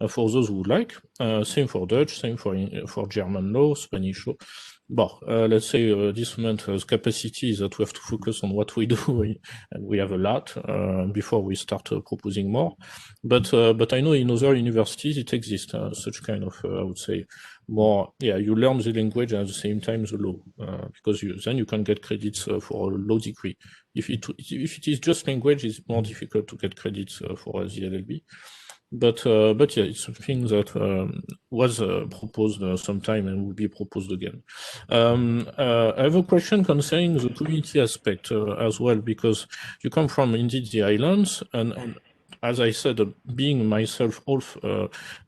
for those who would like. Same for Dutch, same for German law, Spanish law. But let's say this moment the capacity is that we have to focus on what we do, and we have a lot before we start proposing more. But I know in other universities it exists, such kind of, I would say, more, you learn the language and at the same time the law, because then you can get credits for a law degree. If it is just language, it's more difficult to get credits for the LLB. But yeah, it's something that was proposed sometime and will be proposed again. I have a question concerning the community aspect as well, because you come from indeed the islands, and as I said, being myself half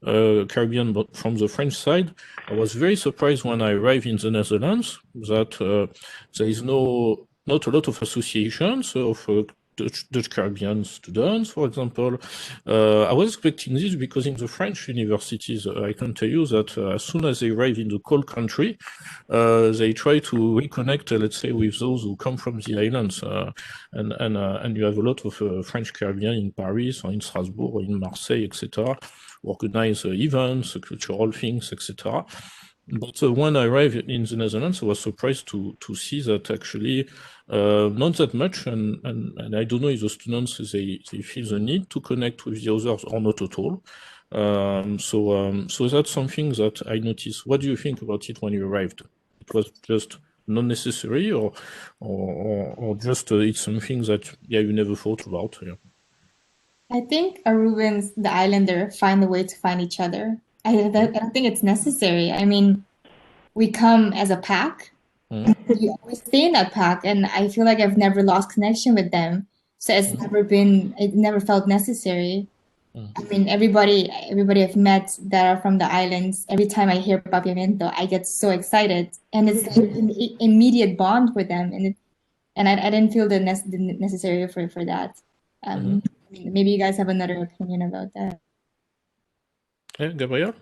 Caribbean, but from the French side, I was very surprised when I arrived in the Netherlands that there is not a lot of associations of Dutch Caribbean students, for example. I was expecting this because in the French universities, I can tell you that as soon as they arrive in the cold country, they try to reconnect, let's say, with those who come from the islands. And you have a lot of French Caribbean in Paris or in Strasbourg or in Marseille, etc., organize events, cultural things, etc. But when I arrived in the Netherlands, I was surprised to see that actually not that much, and I don't know if the students they feel the need to connect with the others or not at all. So that's something that I noticed. What do you think about it when you arrived? It was just not necessary, or just it's something that you never thought about? Yeah. I think Arubans, the islander, find a way to find each other. I don't think it's necessary. I mean, we come as a pack, You always stay in that pack, and I feel like I've never lost connection with them. So it never felt necessary. I mean, everybody I've met that are from the islands, every time I hear Papiamento, I get so excited, and it's like an immediate bond with them, and I didn't feel the necessary for that. I mean, maybe you guys have another opinion about that. Yeah, Gabriel?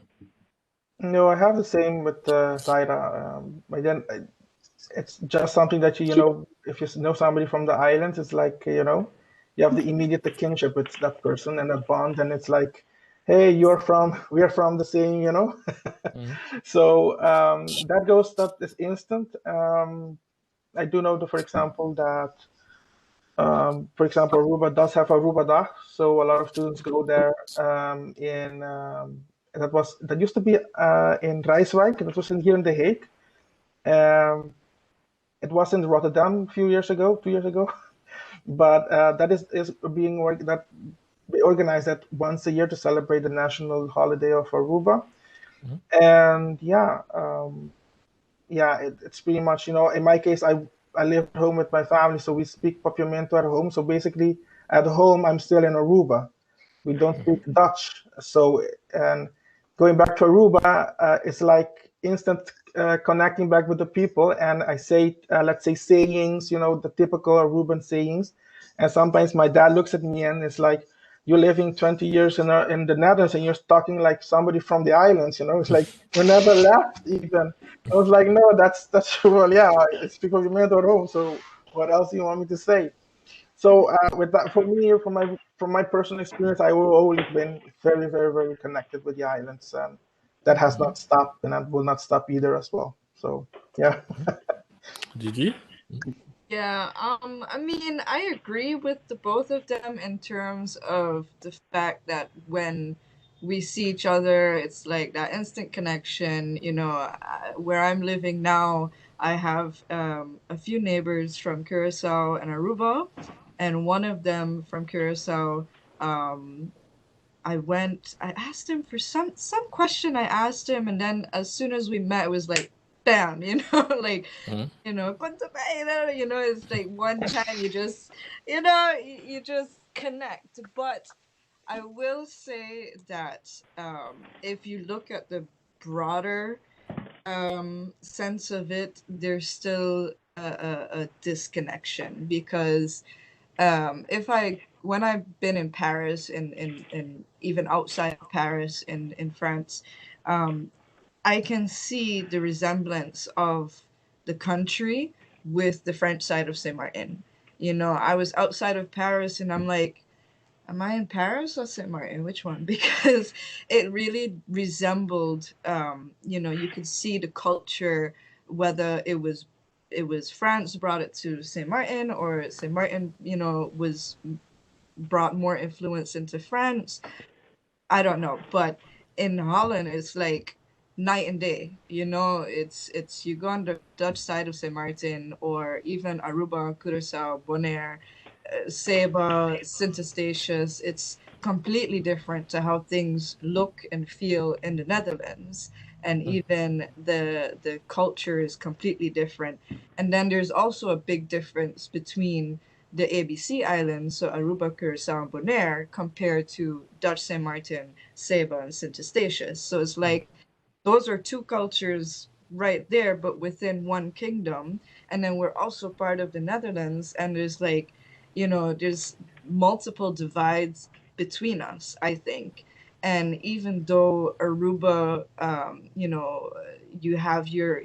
No, I have the same with Zaira. Again, it's just something that you know, if you know somebody from the islands, it's like, you know, you have the immediate kinship with that person and a bond, and it's like, hey, we are from the same, you know. So that is instant. I do know, for example, that Aruba does have Aruba Day, so a lot of students go there. That used to be in Rijswijk, and it was here in The Hague. It was in Rotterdam a few years ago, 2 years ago, but that is being organized that once a year to celebrate the national holiday of Aruba. And it's pretty much, you know, in my case, I live at home with my family, so we speak Papiamento at home. So basically, at home, I'm still in Aruba. We don't speak Dutch. So, and going back to Aruba, it's like instant connecting back with the people. And I say, let's say sayings, you know, the typical Aruban sayings. And sometimes my dad looks at me and it's like, you're living 20 years in the Netherlands and you're talking like somebody from the islands, you know. It's like, we never left even. I was like, no, that's well, yeah, I speak of your mental home. So what else do you want me to say? So with that, for me, from my personal experience, I will always been very, very, very connected with the islands, and that has not stopped, and that will not stop either as well. So yeah. Didi? Yeah, I mean, I agree with the both of them in terms of the fact that when we see each other, it's like that instant connection. You know, where I'm living now, I have a few neighbors from Curacao and Aruba, and one of them from Curacao, um, I asked him for some question I asked him, and then as soon as we met, it was like, bam, you know, like, you know, it's like one time you just, you just connect. But I will say that if you look at the broader sense of it, there's still a disconnection because when I've been in Paris and even outside of Paris in France, I can see the resemblance of the country with the French side of Saint Martin. You know, I was outside of Paris and I'm like, am I in Paris or Saint Martin? Which one? Because it really resembled, you know, you could see the culture, whether it was France brought it to Saint Martin or Saint Martin, you know, was brought more influence into France. I don't know, but in Holland, it's like night and day. You know, it's you go on the Dutch side of Saint Martin or even Aruba, Curaçao, Bonaire, Saba, Sint Eustatius. It's completely different to how things look and feel in the Netherlands, and even the culture is completely different. And then there's also a big difference between the ABC Islands, so Aruba, Curaçao, and Bonaire, compared to Dutch Saint Martin, Saba, and Sint Eustatius. So it's like those are two cultures right there, but within one kingdom. And then we're also part of the Netherlands, and there's like, you know, there's multiple divides between us, I think. And even though Aruba, you know, you have your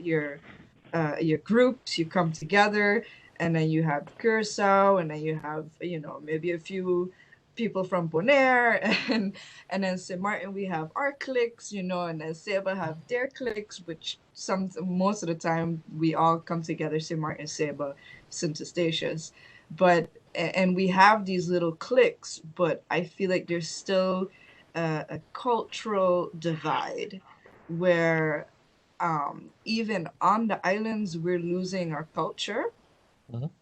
groups, you come together, and then you have Curacao, and then you have, you know, maybe a few people from Bonaire, and then St. Martin, we have our cliques, you know, and then Seba have their cliques, which most of the time we all come together, St. Martin, Seba, St. Eustatius. But and we have these little cliques, but I feel like there's still a cultural divide where even on the islands, we're losing our culture.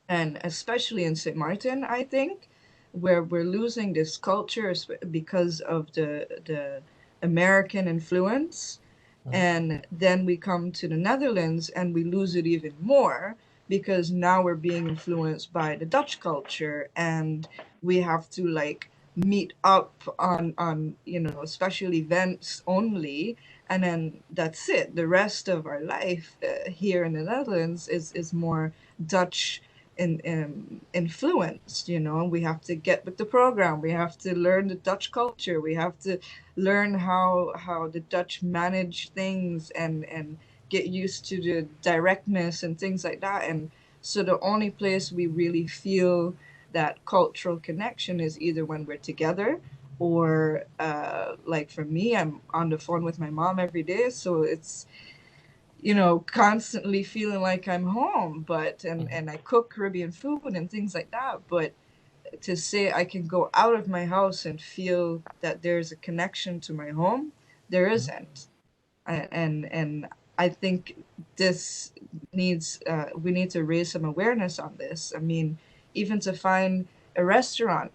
And especially in St. Martin, I think, where we're losing this culture because of the American influence. And then we come to the Netherlands and we lose it even more because now we're being influenced by the Dutch culture, and we have to like meet up on special events only, and then that's it. The rest of our life here in the Netherlands is more Dutch influenced. We have to get with the program, we have to learn the Dutch culture, we have to learn how the Dutch manage things and get used to the directness and things like that. And so the only place we really feel that cultural connection is either when we're together, or like for me, I'm on the phone with my mom every day, so it's constantly feeling like I'm home. But and I cook Caribbean food and things like that, but to say I can go out of my house and feel that there's a connection to my home, there isn't. And I think this needs we need to raise some awareness on this. I mean, even to find a restaurant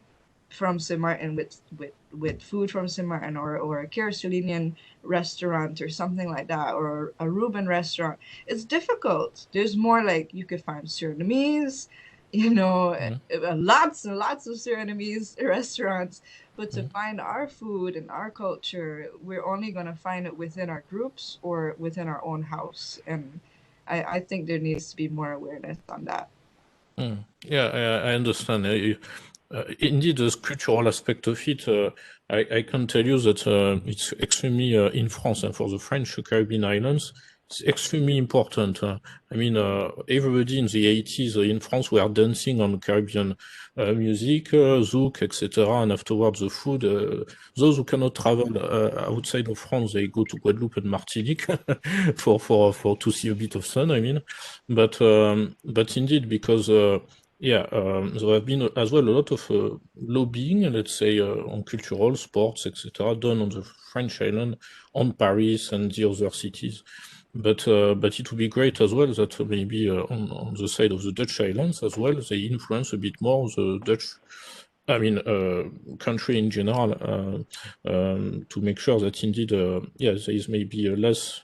from St. Martin with food from St. Martin, or a Carolinian restaurant or something like that, or a Aruban restaurant, it's difficult. There's more like you could find Surinamese, lots and lots of Surinamese restaurants. But to find our food and our culture, we're only going to find it within our groups or within our own house. And I think there needs to be more awareness on that. Yeah, I understand. Indeed, the cultural aspect of it, I can tell you that it's extremely, in France and for the French Caribbean islands, it's extremely important. I mean, everybody in the 80s in France were dancing on Caribbean music, zouk, etc. And afterwards, the food. Those who cannot travel outside of France, they go to Guadeloupe and Martinique for to see a bit of sun. I mean, but indeed, because there have been as well a lot of lobbying, let's say, on cultural, sports, etc., done on the French island, on Paris and the other cities. But it would be great as well that maybe on the side of the Dutch islands as well, they influence a bit more the Dutch, country in general, to make sure that indeed, there is maybe less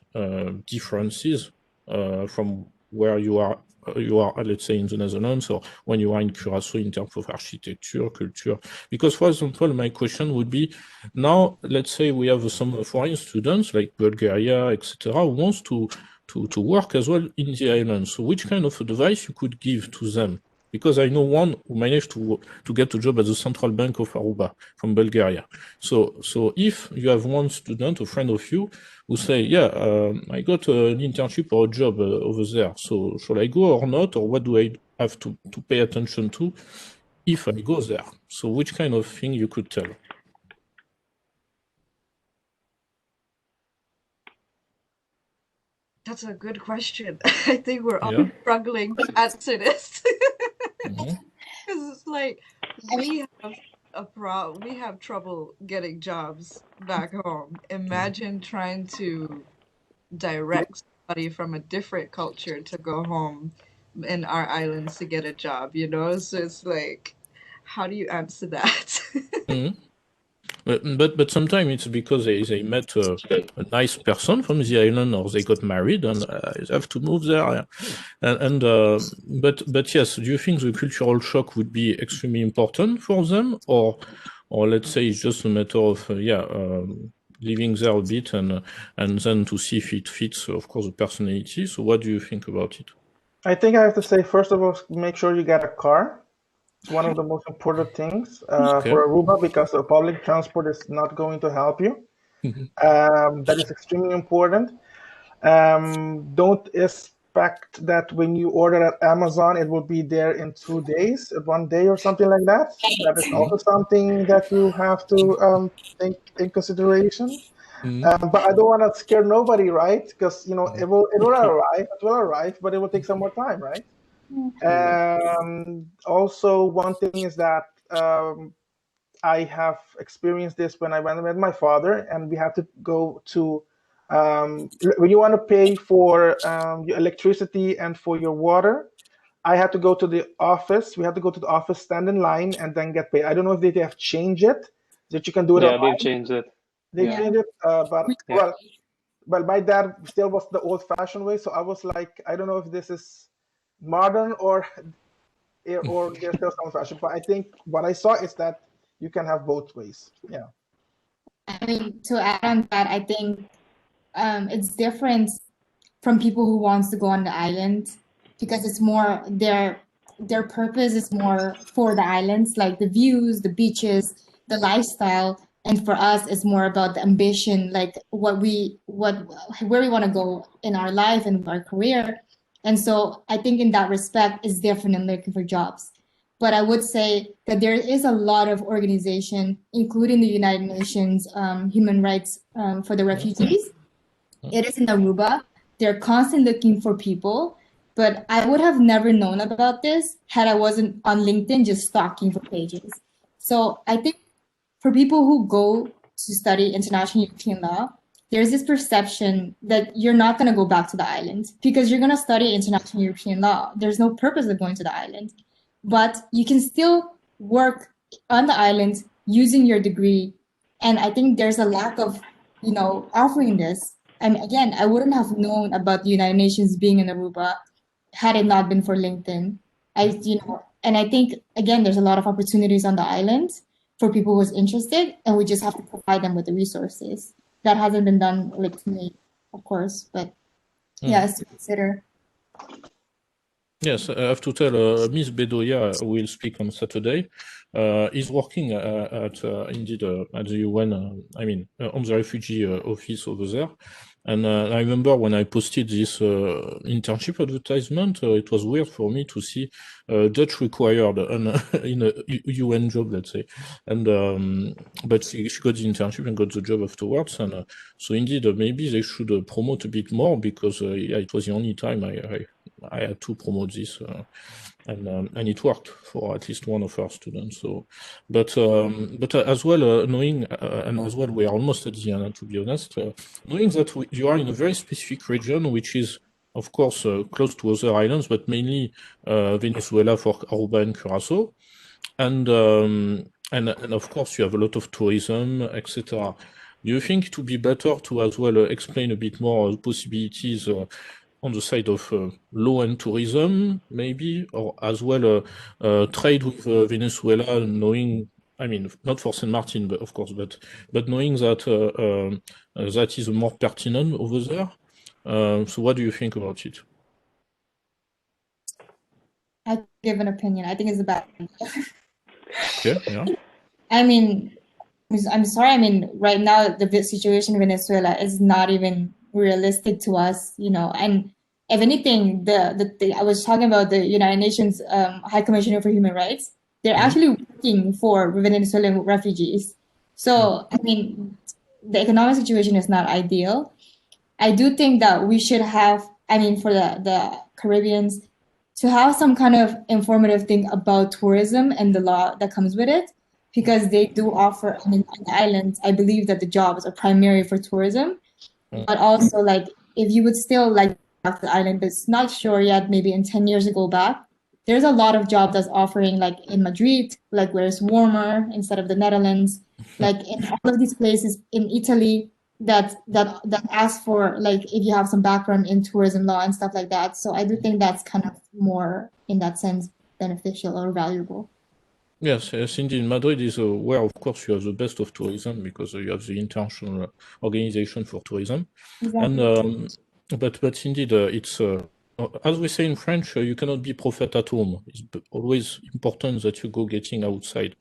differences from where you are, let's say, in the Netherlands, or when you are in Curaçao in terms of architecture, culture. Because, for example, my question would be, now, let's say we have some foreign students like Bulgaria, etc., who wants to work as well in the island. So which kind of advice you could give to them? Because I know one who managed to get a job at the Central Bank of Aruba from Bulgaria. So if you have one student, a friend of you, who say, I got an internship or a job over there, so shall I go or not, or what do I have to pay attention to if I go there? So which kind of thing you could tell? That's a good question. I think we're all struggling to answer this. Because it's like we have trouble getting jobs back home. Imagine trying to direct somebody from a different culture to go home in our islands to get a job, So it's like, how do you answer that? But sometimes it's because they met a nice person from the island, or they got married and they have to move there. But yes, do you think the cultural shock would be extremely important for them, or let's say it's just a matter of living there a bit and then to see if it fits, of course, the personality? So what do you think about it? I think I have to say, first of all, make sure you get a car. It's one of the most important things for Aruba, because the public transport is not going to help you. That is extremely important. Don't expect that when you order at Amazon, it will be there in 2 days, 1 day or something like that. That is also something that you have to take in consideration. But I don't want to scare nobody, right? Because it will arrive, but it will take some more time, right? Also, one thing is that I have experienced this when I went with my father, and we have to go to when you want to pay for your electricity and for your water. I had to go to the office. We had to go to the office, stand in line, and then get paid. I don't know if they have changed it, that you can do it online. They've changed it. They changed it, but well, well, my dad still was the old-fashioned way, so I was like, I don't know if this is modern or there's still some fashion. But I think what I saw is that you can have both ways. Yeah. I mean, to add on that, I think it's different from people who wants to go on the island because it's more their purpose is more for the islands, like the views, the beaches, the lifestyle. And for us, it's more about the ambition, like where we want to go in our life and our career. And so I think in that respect, it's different in looking for jobs. But I would say that there is a lot of organization, including the United Nations Human Rights for the Refugees. It is in Aruba. They're constantly looking for people, but I would have never known about this had I wasn't on LinkedIn just stalking for pages. So I think for people who go to study international European law, there's this perception that you're not going to go back to the island because you're going to study international European law. There's no purpose of going to the island, but you can still work on the island using your degree. And I think there's a lack of, offering this. And again, I wouldn't have known about the United Nations being in Aruba had it not been for LinkedIn. And I think again, there's a lot of opportunities on the island for people who's interested, and we just have to provide them with the resources. That hasn't been done like to me, of course, but yeah, it's to consider. Yes, I have to tell Ms. Bedoya will speak on Saturday. Is working indeed at the UN, on the refugee office over there. And I remember when I posted this internship advertisement, it was weird for me to see Dutch required in a UN job, let's say. And but she got the internship and got the job afterwards. And so indeed, maybe they should promote a bit more because it was the only time I had to promote this, and it worked for at least one of our students. So, but as well, knowing and as well, we are almost at the end, to be honest. Knowing that you are in a very specific region, which is of course close to other islands, but mainly Venezuela for Aruba and Curacao, and of course you have a lot of tourism, etc. Do you think it would be better to as well explain a bit more possibilities on the side of law and tourism, maybe, or as well trade with Venezuela, knowing, not for Saint Martin, but of course, but knowing that that is more pertinent over there. So what do you think about it? I give an opinion. I think it's a bad idea. Okay, yeah. I'm sorry. Right now the situation in Venezuela is not even realistic to us, and if anything, I was talking about the United Nations High Commissioner for Human Rights. They're actually working for Venezuelan refugees. So, the economic situation is not ideal. I do think that we should have, for the Caribbeans, to have some kind of informative thing about tourism and the law that comes with it, because they do offer, on the islands, I believe that the jobs are primary for tourism, but also like if you would still like back to the island, but it's not sure yet, maybe in 10 years to go back, there's a lot of jobs that's offering like in Madrid, like where it's warmer instead of the Netherlands, like in all of these places in Italy that ask for like if you have some background in tourism law and stuff like that. So I do think that's kind of more in that sense beneficial or valuable. Yes, indeed. Madrid is where, of course, you have the best of tourism because you have the International Organization for Tourism. Exactly. And but indeed, it's as we say in French, you cannot be prophet at home. It's always important that you go getting outside,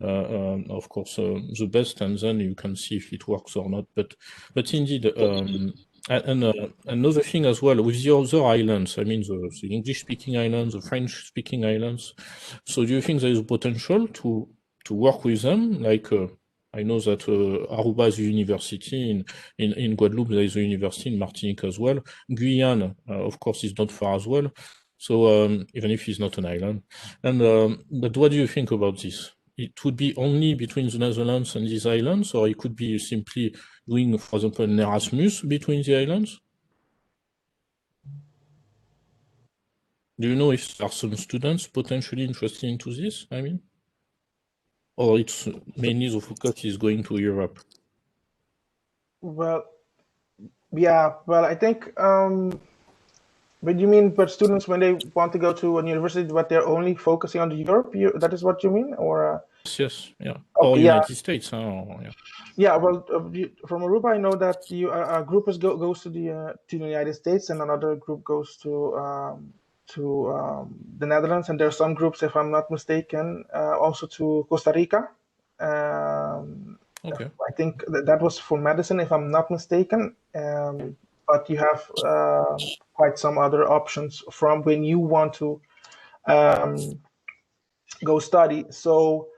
of course, the best, and then you can see if it works or not. But indeed, and another thing as well with the other islands, the English-speaking islands, the French-speaking islands. So do you think there is potential to work with them? Like I know that Aruba is a university, in Guadeloupe there is a university, in Martinique as well. Guyane, of course, is not far as well. So even if it's not an island. And but what do you think about this? It would be only between the Netherlands and these islands, or it could be simply doing, for example, an Erasmus between the islands? Do you know if there are some students potentially interested into this? Or it's mainly the focus is going to Europe? Well, Yeah, well, I think, but you mean, but students, when they want to go to a university, but they're only focusing on the Europe, that is what you mean? Or, Yes, yeah. Or okay, yeah. United States, huh? Yeah. Yeah, well, from Aruba, I know that a group goes to the United States, and another group goes to the Netherlands, and there are some groups, if I'm not mistaken, also to Costa Rica. Okay. I think that was for medicine, if I'm not mistaken. But you have quite some other options from when you want to go study. So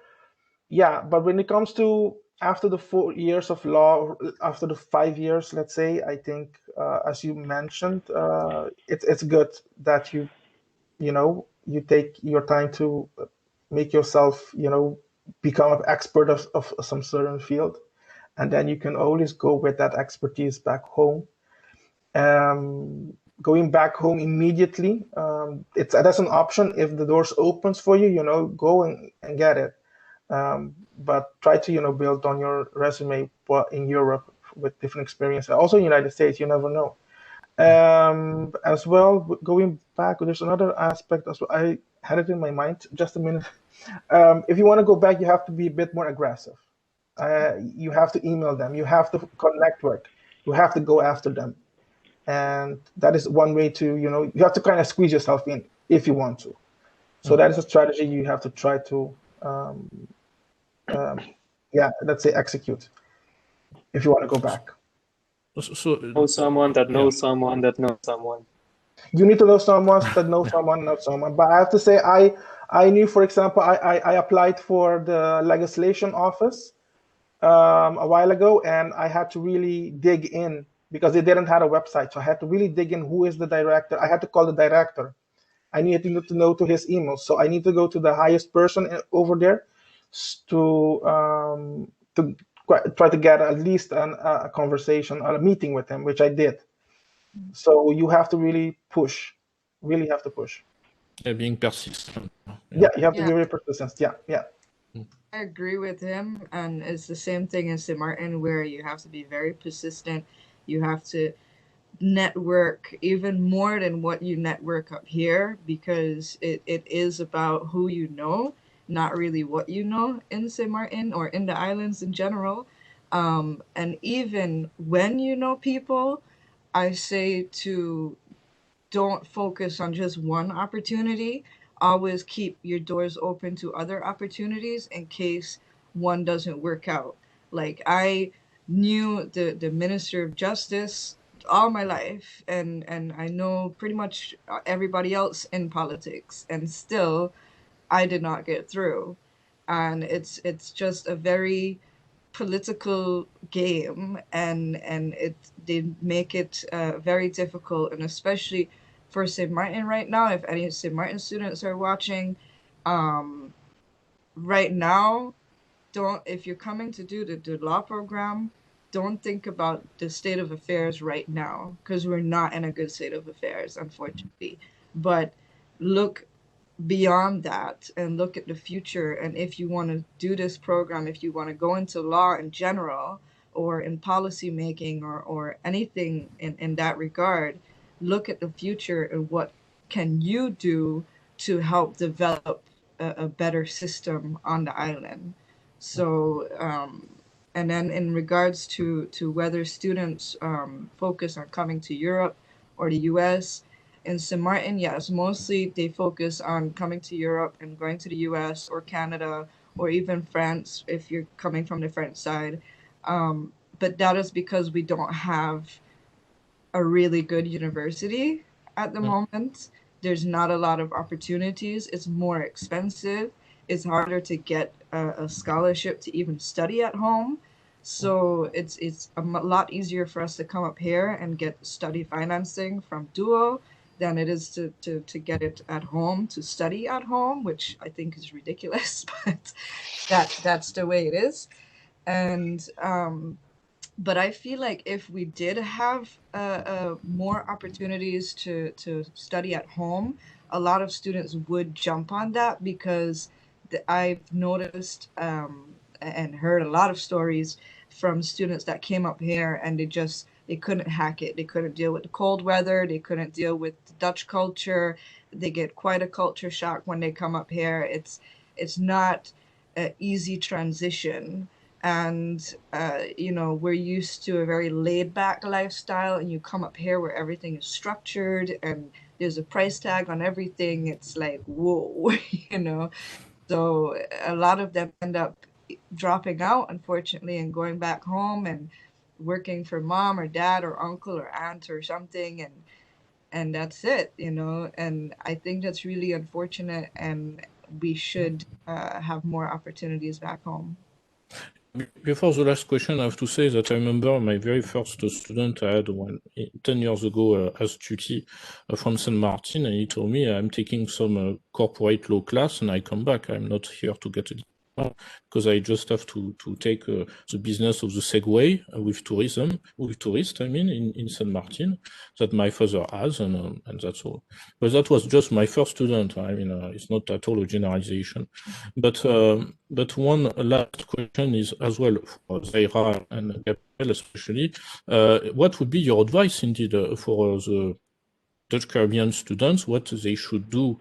yeah, but when it comes to after the 4 years of law, after the 5 years, let's say, I think, as you mentioned, it's good that you take your time to make yourself, become an expert of some certain field, and then you can always go with that expertise back home. Going back home immediately, that's an option. If the doors opens for you, go and get it. But try to build on your resume in Europe with different experience. Also, United States, you never know. As well, going back, there's another aspect as well. I had it in my mind. Just a minute. If you want to go back, you have to be a bit more aggressive. You have to email them. You have to connect with. You have to go after them, and that is one way to you have to kind of squeeze yourself in if you want to. So that is a strategy you have to try to let's say execute if you want to go back. So Know someone that knows someone that knows someone. You need to know someone that knows someone, not someone. But I have to say, I knew, for example, I applied for the legislation office a while ago, and I had to really dig in because they didn't have a website. So I had to really dig in who is the director. I had to call the director. I needed to know to his email. So I need to go to the highest person over there to try to get at least a conversation or a meeting with him, which I did. So you have to really push, really have to push. Yeah, being persistent. Yeah, you have to be very persistent. Yeah. I agree with him, and it's the same thing as St. Martin, where you have to be very persistent. You have to network even more than what you network up here, because it is about who you know, not really what you know in St. Martin or in the islands in general. And even when you know people, I say to don't focus on just one opportunity. Always keep your doors open to other opportunities in case one doesn't work out. Like, I knew the Minister of Justice all my life, and I know pretty much everybody else in politics, and still I did not get through. And it's just a very political game, and they make it very difficult, and especially for St. Martin right now. If any St. Martin students are watching, right now, don't if you're coming to do the law program, don't think about the state of affairs right now, because we're not in a good state of affairs, unfortunately. But look beyond that and look at the future. And if you want to do this program, if you want to go into law in general or in policy making or anything in that regard, look at the future and what can you do to help develop a better system on the island. So and then in regards to whether students focus on coming to Europe or the US, in St. Martin, yes, mostly they focus on coming to Europe and going to the US or Canada or even France if you're coming from the French side. But that is because we don't have a really good university at the moment. There's not a lot of opportunities. It's more expensive. It's harder to get a scholarship to even study at home. So it's a lot easier for us to come up here and get study financing from Duo than it is to get it at home, to study at home, which I think is ridiculous, but that's the way it is. And but I feel like if we did have more opportunities to study at home, a lot of students would jump on that, because I've noticed and heard a lot of stories from students that came up here and they they couldn't hack it. They couldn't deal with the cold weather. They couldn't deal with the Dutch culture. They get quite a culture shock when they come up here. It's not an easy transition. And, you know, we're used to a very laid back lifestyle, and you come up here where everything is structured and there's a price tag on everything. It's like, whoa, you know. So a lot of them end up dropping out, unfortunately, and going back home and working for mom or dad or uncle or aunt or something. And that's it, you know. And I think that's really unfortunate, and we should have more opportunities back home. Before the last question, I have to say that I remember my very first student I had 10 years ago as tutor from St. Martin, and he told me, I'm taking some corporate law class and I come back. I'm not here to get a diploma because I just have to take the business of the Segway with tourists, I mean, in St. Martin, that my father has, and that's all. But that was just my first student. I mean, it's not at all a generalization. But one last question is as well for Zaira and Gabriel especially. What would be your advice indeed for the Dutch Caribbean students, what they should do,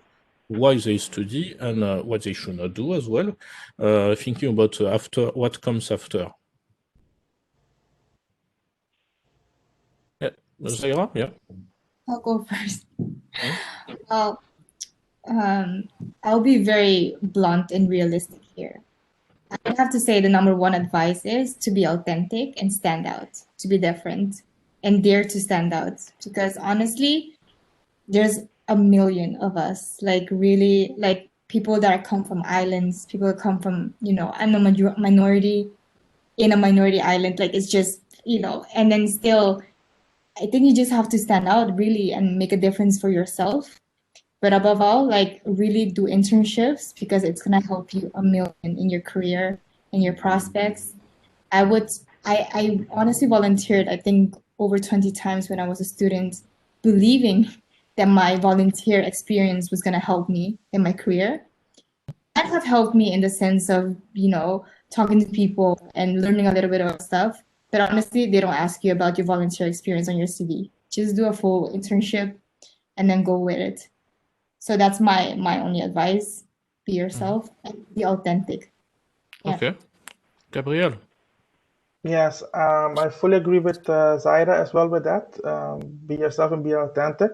why they study, and what they should not do as well, thinking about after what comes after? Yeah, Zaira, yeah. I'll go first. Well, I'll be very blunt and realistic here. I have to say the number one advice is to be authentic and stand out, to be different and dare to stand out. Because honestly, there's a million of us, like really, like people that come from islands, people that come from, you know, I'm a minority in a minority island. Like it's just, you know, and then still, I think you just have to stand out really and make a difference for yourself. But above all, like really do internships because it's gonna help you a million in your career and your prospects. I honestly volunteered, I think over 20 times when I was a student, believing that my volunteer experience was gonna help me in my career. That have helped me in the sense of, you know, talking to people and learning a little bit of stuff. But honestly, they don't ask you about your volunteer experience on your CV. Just do a full internship and then go with it. So that's my only advice. Be yourself and be authentic. Yeah. Okay. Gabriel? Yes, I fully agree with Zaira as well with that. Be yourself and be authentic.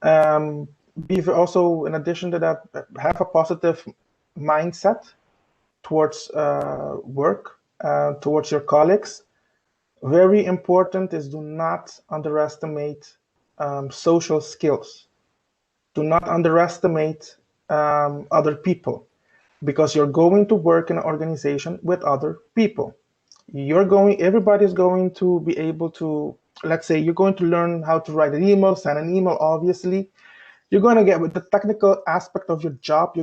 Be also, in addition to that, have a positive mindset towards work, towards your colleagues. Very important is do not underestimate social skills. Do not underestimate other people, because you're going to work in an organization with other people. Everybody's going to be able to, let's say you're going to learn how to write an email, send an email, obviously. You're going to get with the technical aspect of your job,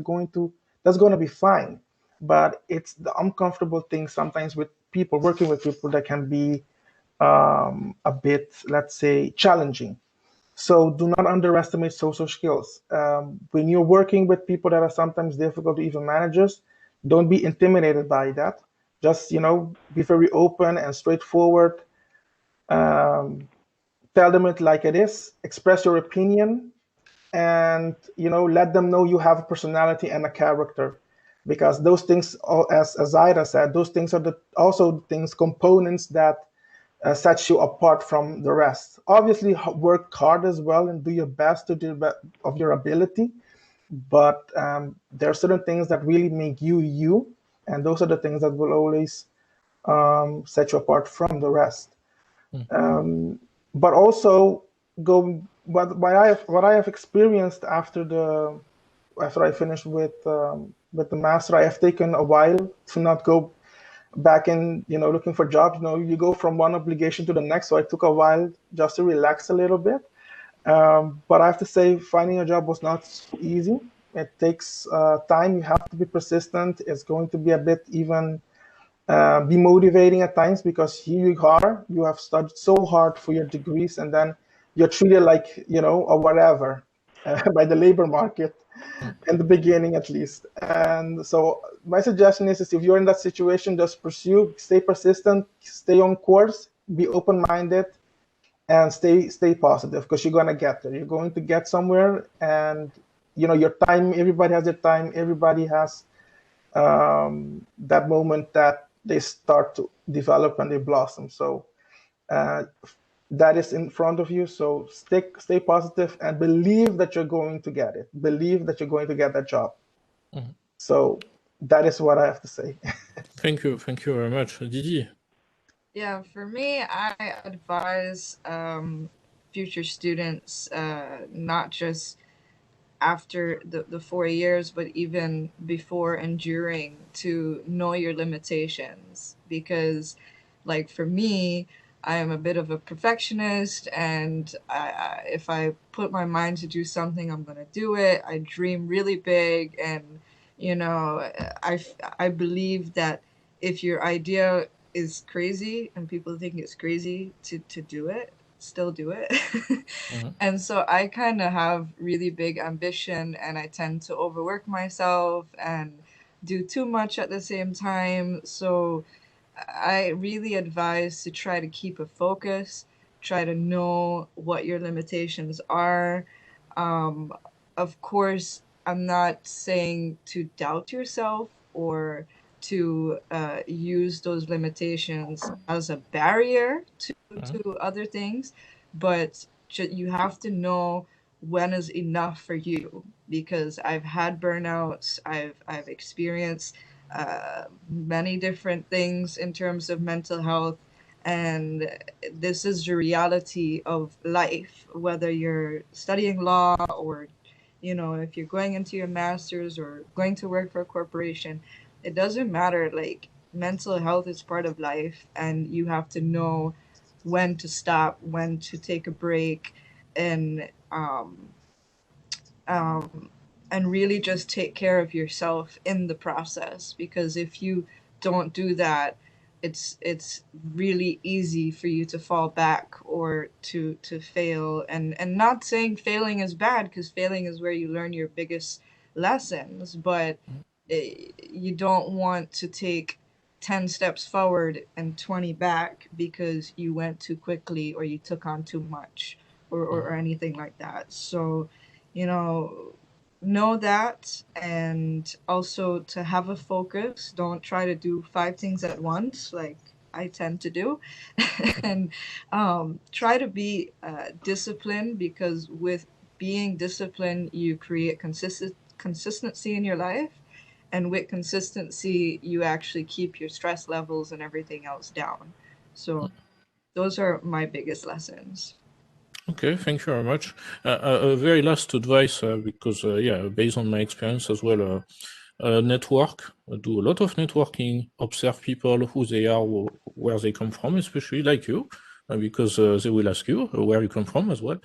that's going to be fine. But it's the uncomfortable thing sometimes with people, working with people, that can be a bit, let's say, challenging. So do not underestimate social skills. When you're working with people that are sometimes difficult, even managers, don't be intimidated by that. Just, you know, be very open and straightforward. Tell them it like it is. Express your opinion, and, you know, let them know you have a personality and a character, because those things, as Zaira said, those things are components that sets you apart from the rest. Obviously, work hard as well and do your best to do the best of your ability, but there are certain things that really make you you, and those are the things that will always set you apart from the rest. But also what I have experienced after I finished with the master, I have taken a while to not go back in, you know, looking for jobs. You know, you go from one obligation to the next. So I took a while just to relax a little bit. But I have to say, finding a job was not easy. It takes time. You have to be persistent. It's going to be a bit even demotivating at times, because here you have studied so hard for your degrees, and then you're treated like, you know, or whatever by the labor market. In the beginning, at least. And so my suggestion is if you're in that situation, just pursue, stay persistent, stay on course, be open-minded, and stay positive, because you're gonna get there. You're going to get somewhere, and your time. Everybody has their time. Everybody has that moment that they start to develop and they blossom. So that is in front of you. So stay positive and believe that you're going to get it. Believe that you're going to get that job. Mm-hmm. So that is what I have to say. Thank you very much, Didi. Yeah, for me, I advise future students, not just after the 4 years, but even before and during, to know your limitations. Because, like, for me, I am a bit of a perfectionist, and if I put my mind to do something, I'm going to do it. I dream really big, and, I believe that if your idea is crazy and people think it's crazy to do it, still do it. Mm-hmm. And so I kind of have really big ambition, and I tend to overwork myself and do too much at the same time. So I really advise to try to keep a focus, try to know what your limitations are. Um, of course, I'm not saying to doubt yourself or to use those limitations as a barrier to other things, but you have to know when is enough for you, because I've had burnouts, I've experienced many different things in terms of mental health, and this is the reality of life, whether you're studying law or if you're going into your master's or going to work for a corporation. It doesn't matter. Like, mental health is part of life, and you have to know when to stop, when to take a break, and and really just take care of yourself in the process. Because if you don't do that, it's really easy for you to fall back or to fail. And not saying failing is bad, because failing is where you learn your biggest lessons, but you don't want to take 10 steps forward and 20 back because you went too quickly or you took on too much, or anything like that. So, know that, and also to have a focus. Don't try to do 5 things at once, like I tend to do. And try to be disciplined, because with being disciplined, you create consistency in your life. And with consistency, you actually keep your stress levels and everything else down. So those are my biggest lessons. Okay, thank you very much. Very last advice, because based on my experience as well, network, do a lot of networking, observe people, who they are, where they come from, especially like you, because they will ask you where you come from as well.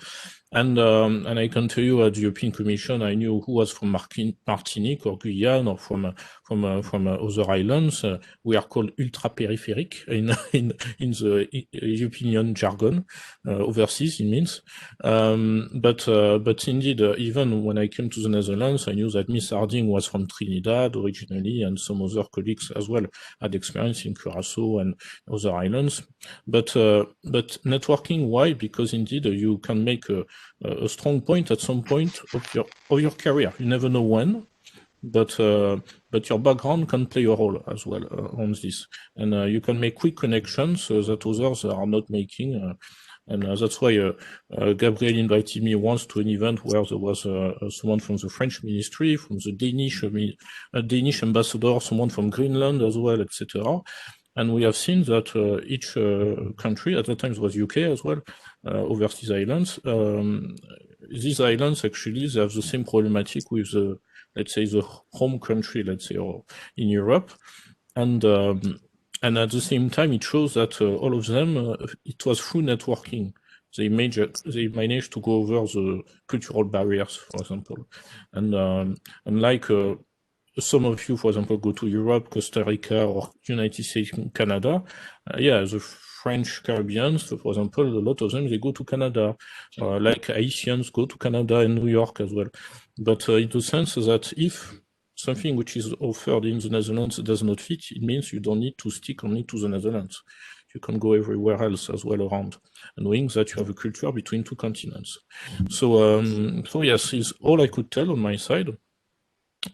And I can tell you, at the European Commission, I knew who was from Martinique or Guyane or from other islands. We are called ultra-peripheric in the European jargon. Overseas, it means. But indeed, even when I came to the Netherlands, I knew that Miss Harding was from Trinidad originally, and some other colleagues as well had experience in Curacao and other islands. But networking, why? Because indeed, you can make a strong point at some point of your career. You never know when. But your background can play a role as well on this, and you can make quick connections that others are not making. And that's why Gabriel invited me once to an event where there was someone from the French ministry, from the Danish ambassador, someone from Greenland as well, etc. And we have seen that each country, at that time it was UK as well, overseas islands, these islands actually, they have the same problematic with the, let's say, the home country, let's say, or in Europe. And at the same time, it shows that all of them, it was through networking. They managed to go over the cultural barriers, for example. And like some of you, for example, go to Europe, Costa Rica, or United States, Canada. The French Caribbeans, for example, a lot of them, they go to Canada. Like Haitians go to Canada and New York as well. But in the sense that if something which is offered in the Netherlands does not fit, it means you don't need to stick only to the Netherlands. you can go everywhere else as well around, knowing that you have a culture between two continents. So, so yes, is all I could tell on my side.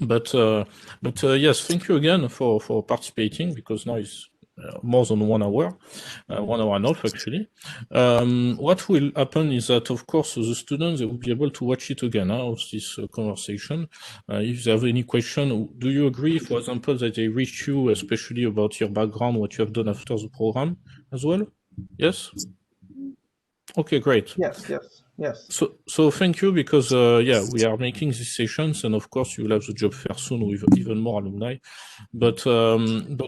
But yes, thank you again for participating, because now it's more than 1 hour, 1 hour and a half actually. What will happen is that, of course, the students, they will be able to watch it again of this conversation. If they have any question, do you agree, for example, that they reach you, especially about your background, what you have done after the program as well? Yes? Okay, great. Yes. So thank you, because yeah, we are making these sessions, and of course you will have the job fair soon with even more alumni. But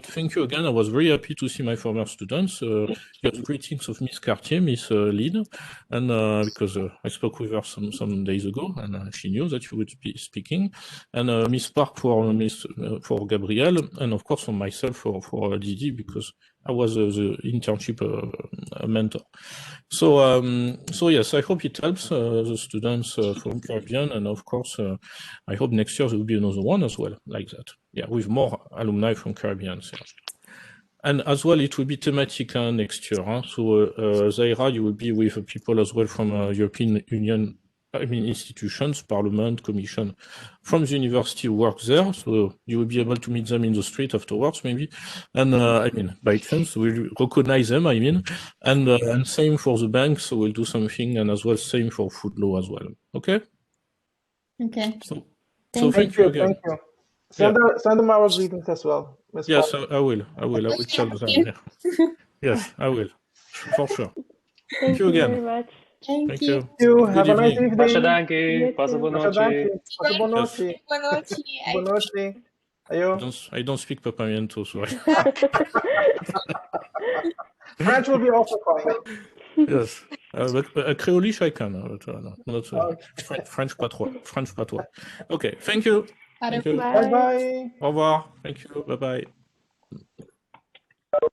thank you again. I was very happy to see my former students. You have greetings of Miss Cartier, Miss Lynn, and because I spoke with her some days ago, and she knew that you would be speaking, and Miss Park for Gabrielle, and of course for myself for Didi, because I was the internship mentor. So yes, I hope it helps the students from Caribbean, and of course, I hope next year there will be another one as well, like that. Yeah, with more alumni from Caribbean. So. And as well, it will be thematic next year. So Zaira, you will be with people as well from European Union, I mean institutions, Parliament, Commission, from the university who work there. So you will be able to meet them in the street afterwards, maybe. And I mean, by chance, we'll recognize them, I mean. And same for the bank, so we'll do something, and as well, same for food law as well. Okay? Okay. So Thank you you. again. Thank you. Send them our greetings as well, Ms. Yes, Park. I will tell them. Yeah. Yes, I will, for sure. Thank you again. very much. Thank you. Have a nice evening. Pasha evening. danke. You Passa too. boa Pasha noite. danke. Passa boa noite. Boa noite. Boa noite. Ayo. I don't speak Papiamento, sorry. French will be also fine. Yes. But Creolish I can, but not French patois. French patois. Okay, thank you. Thank you. Bye bye. Au revoir. Thank you. Bye bye.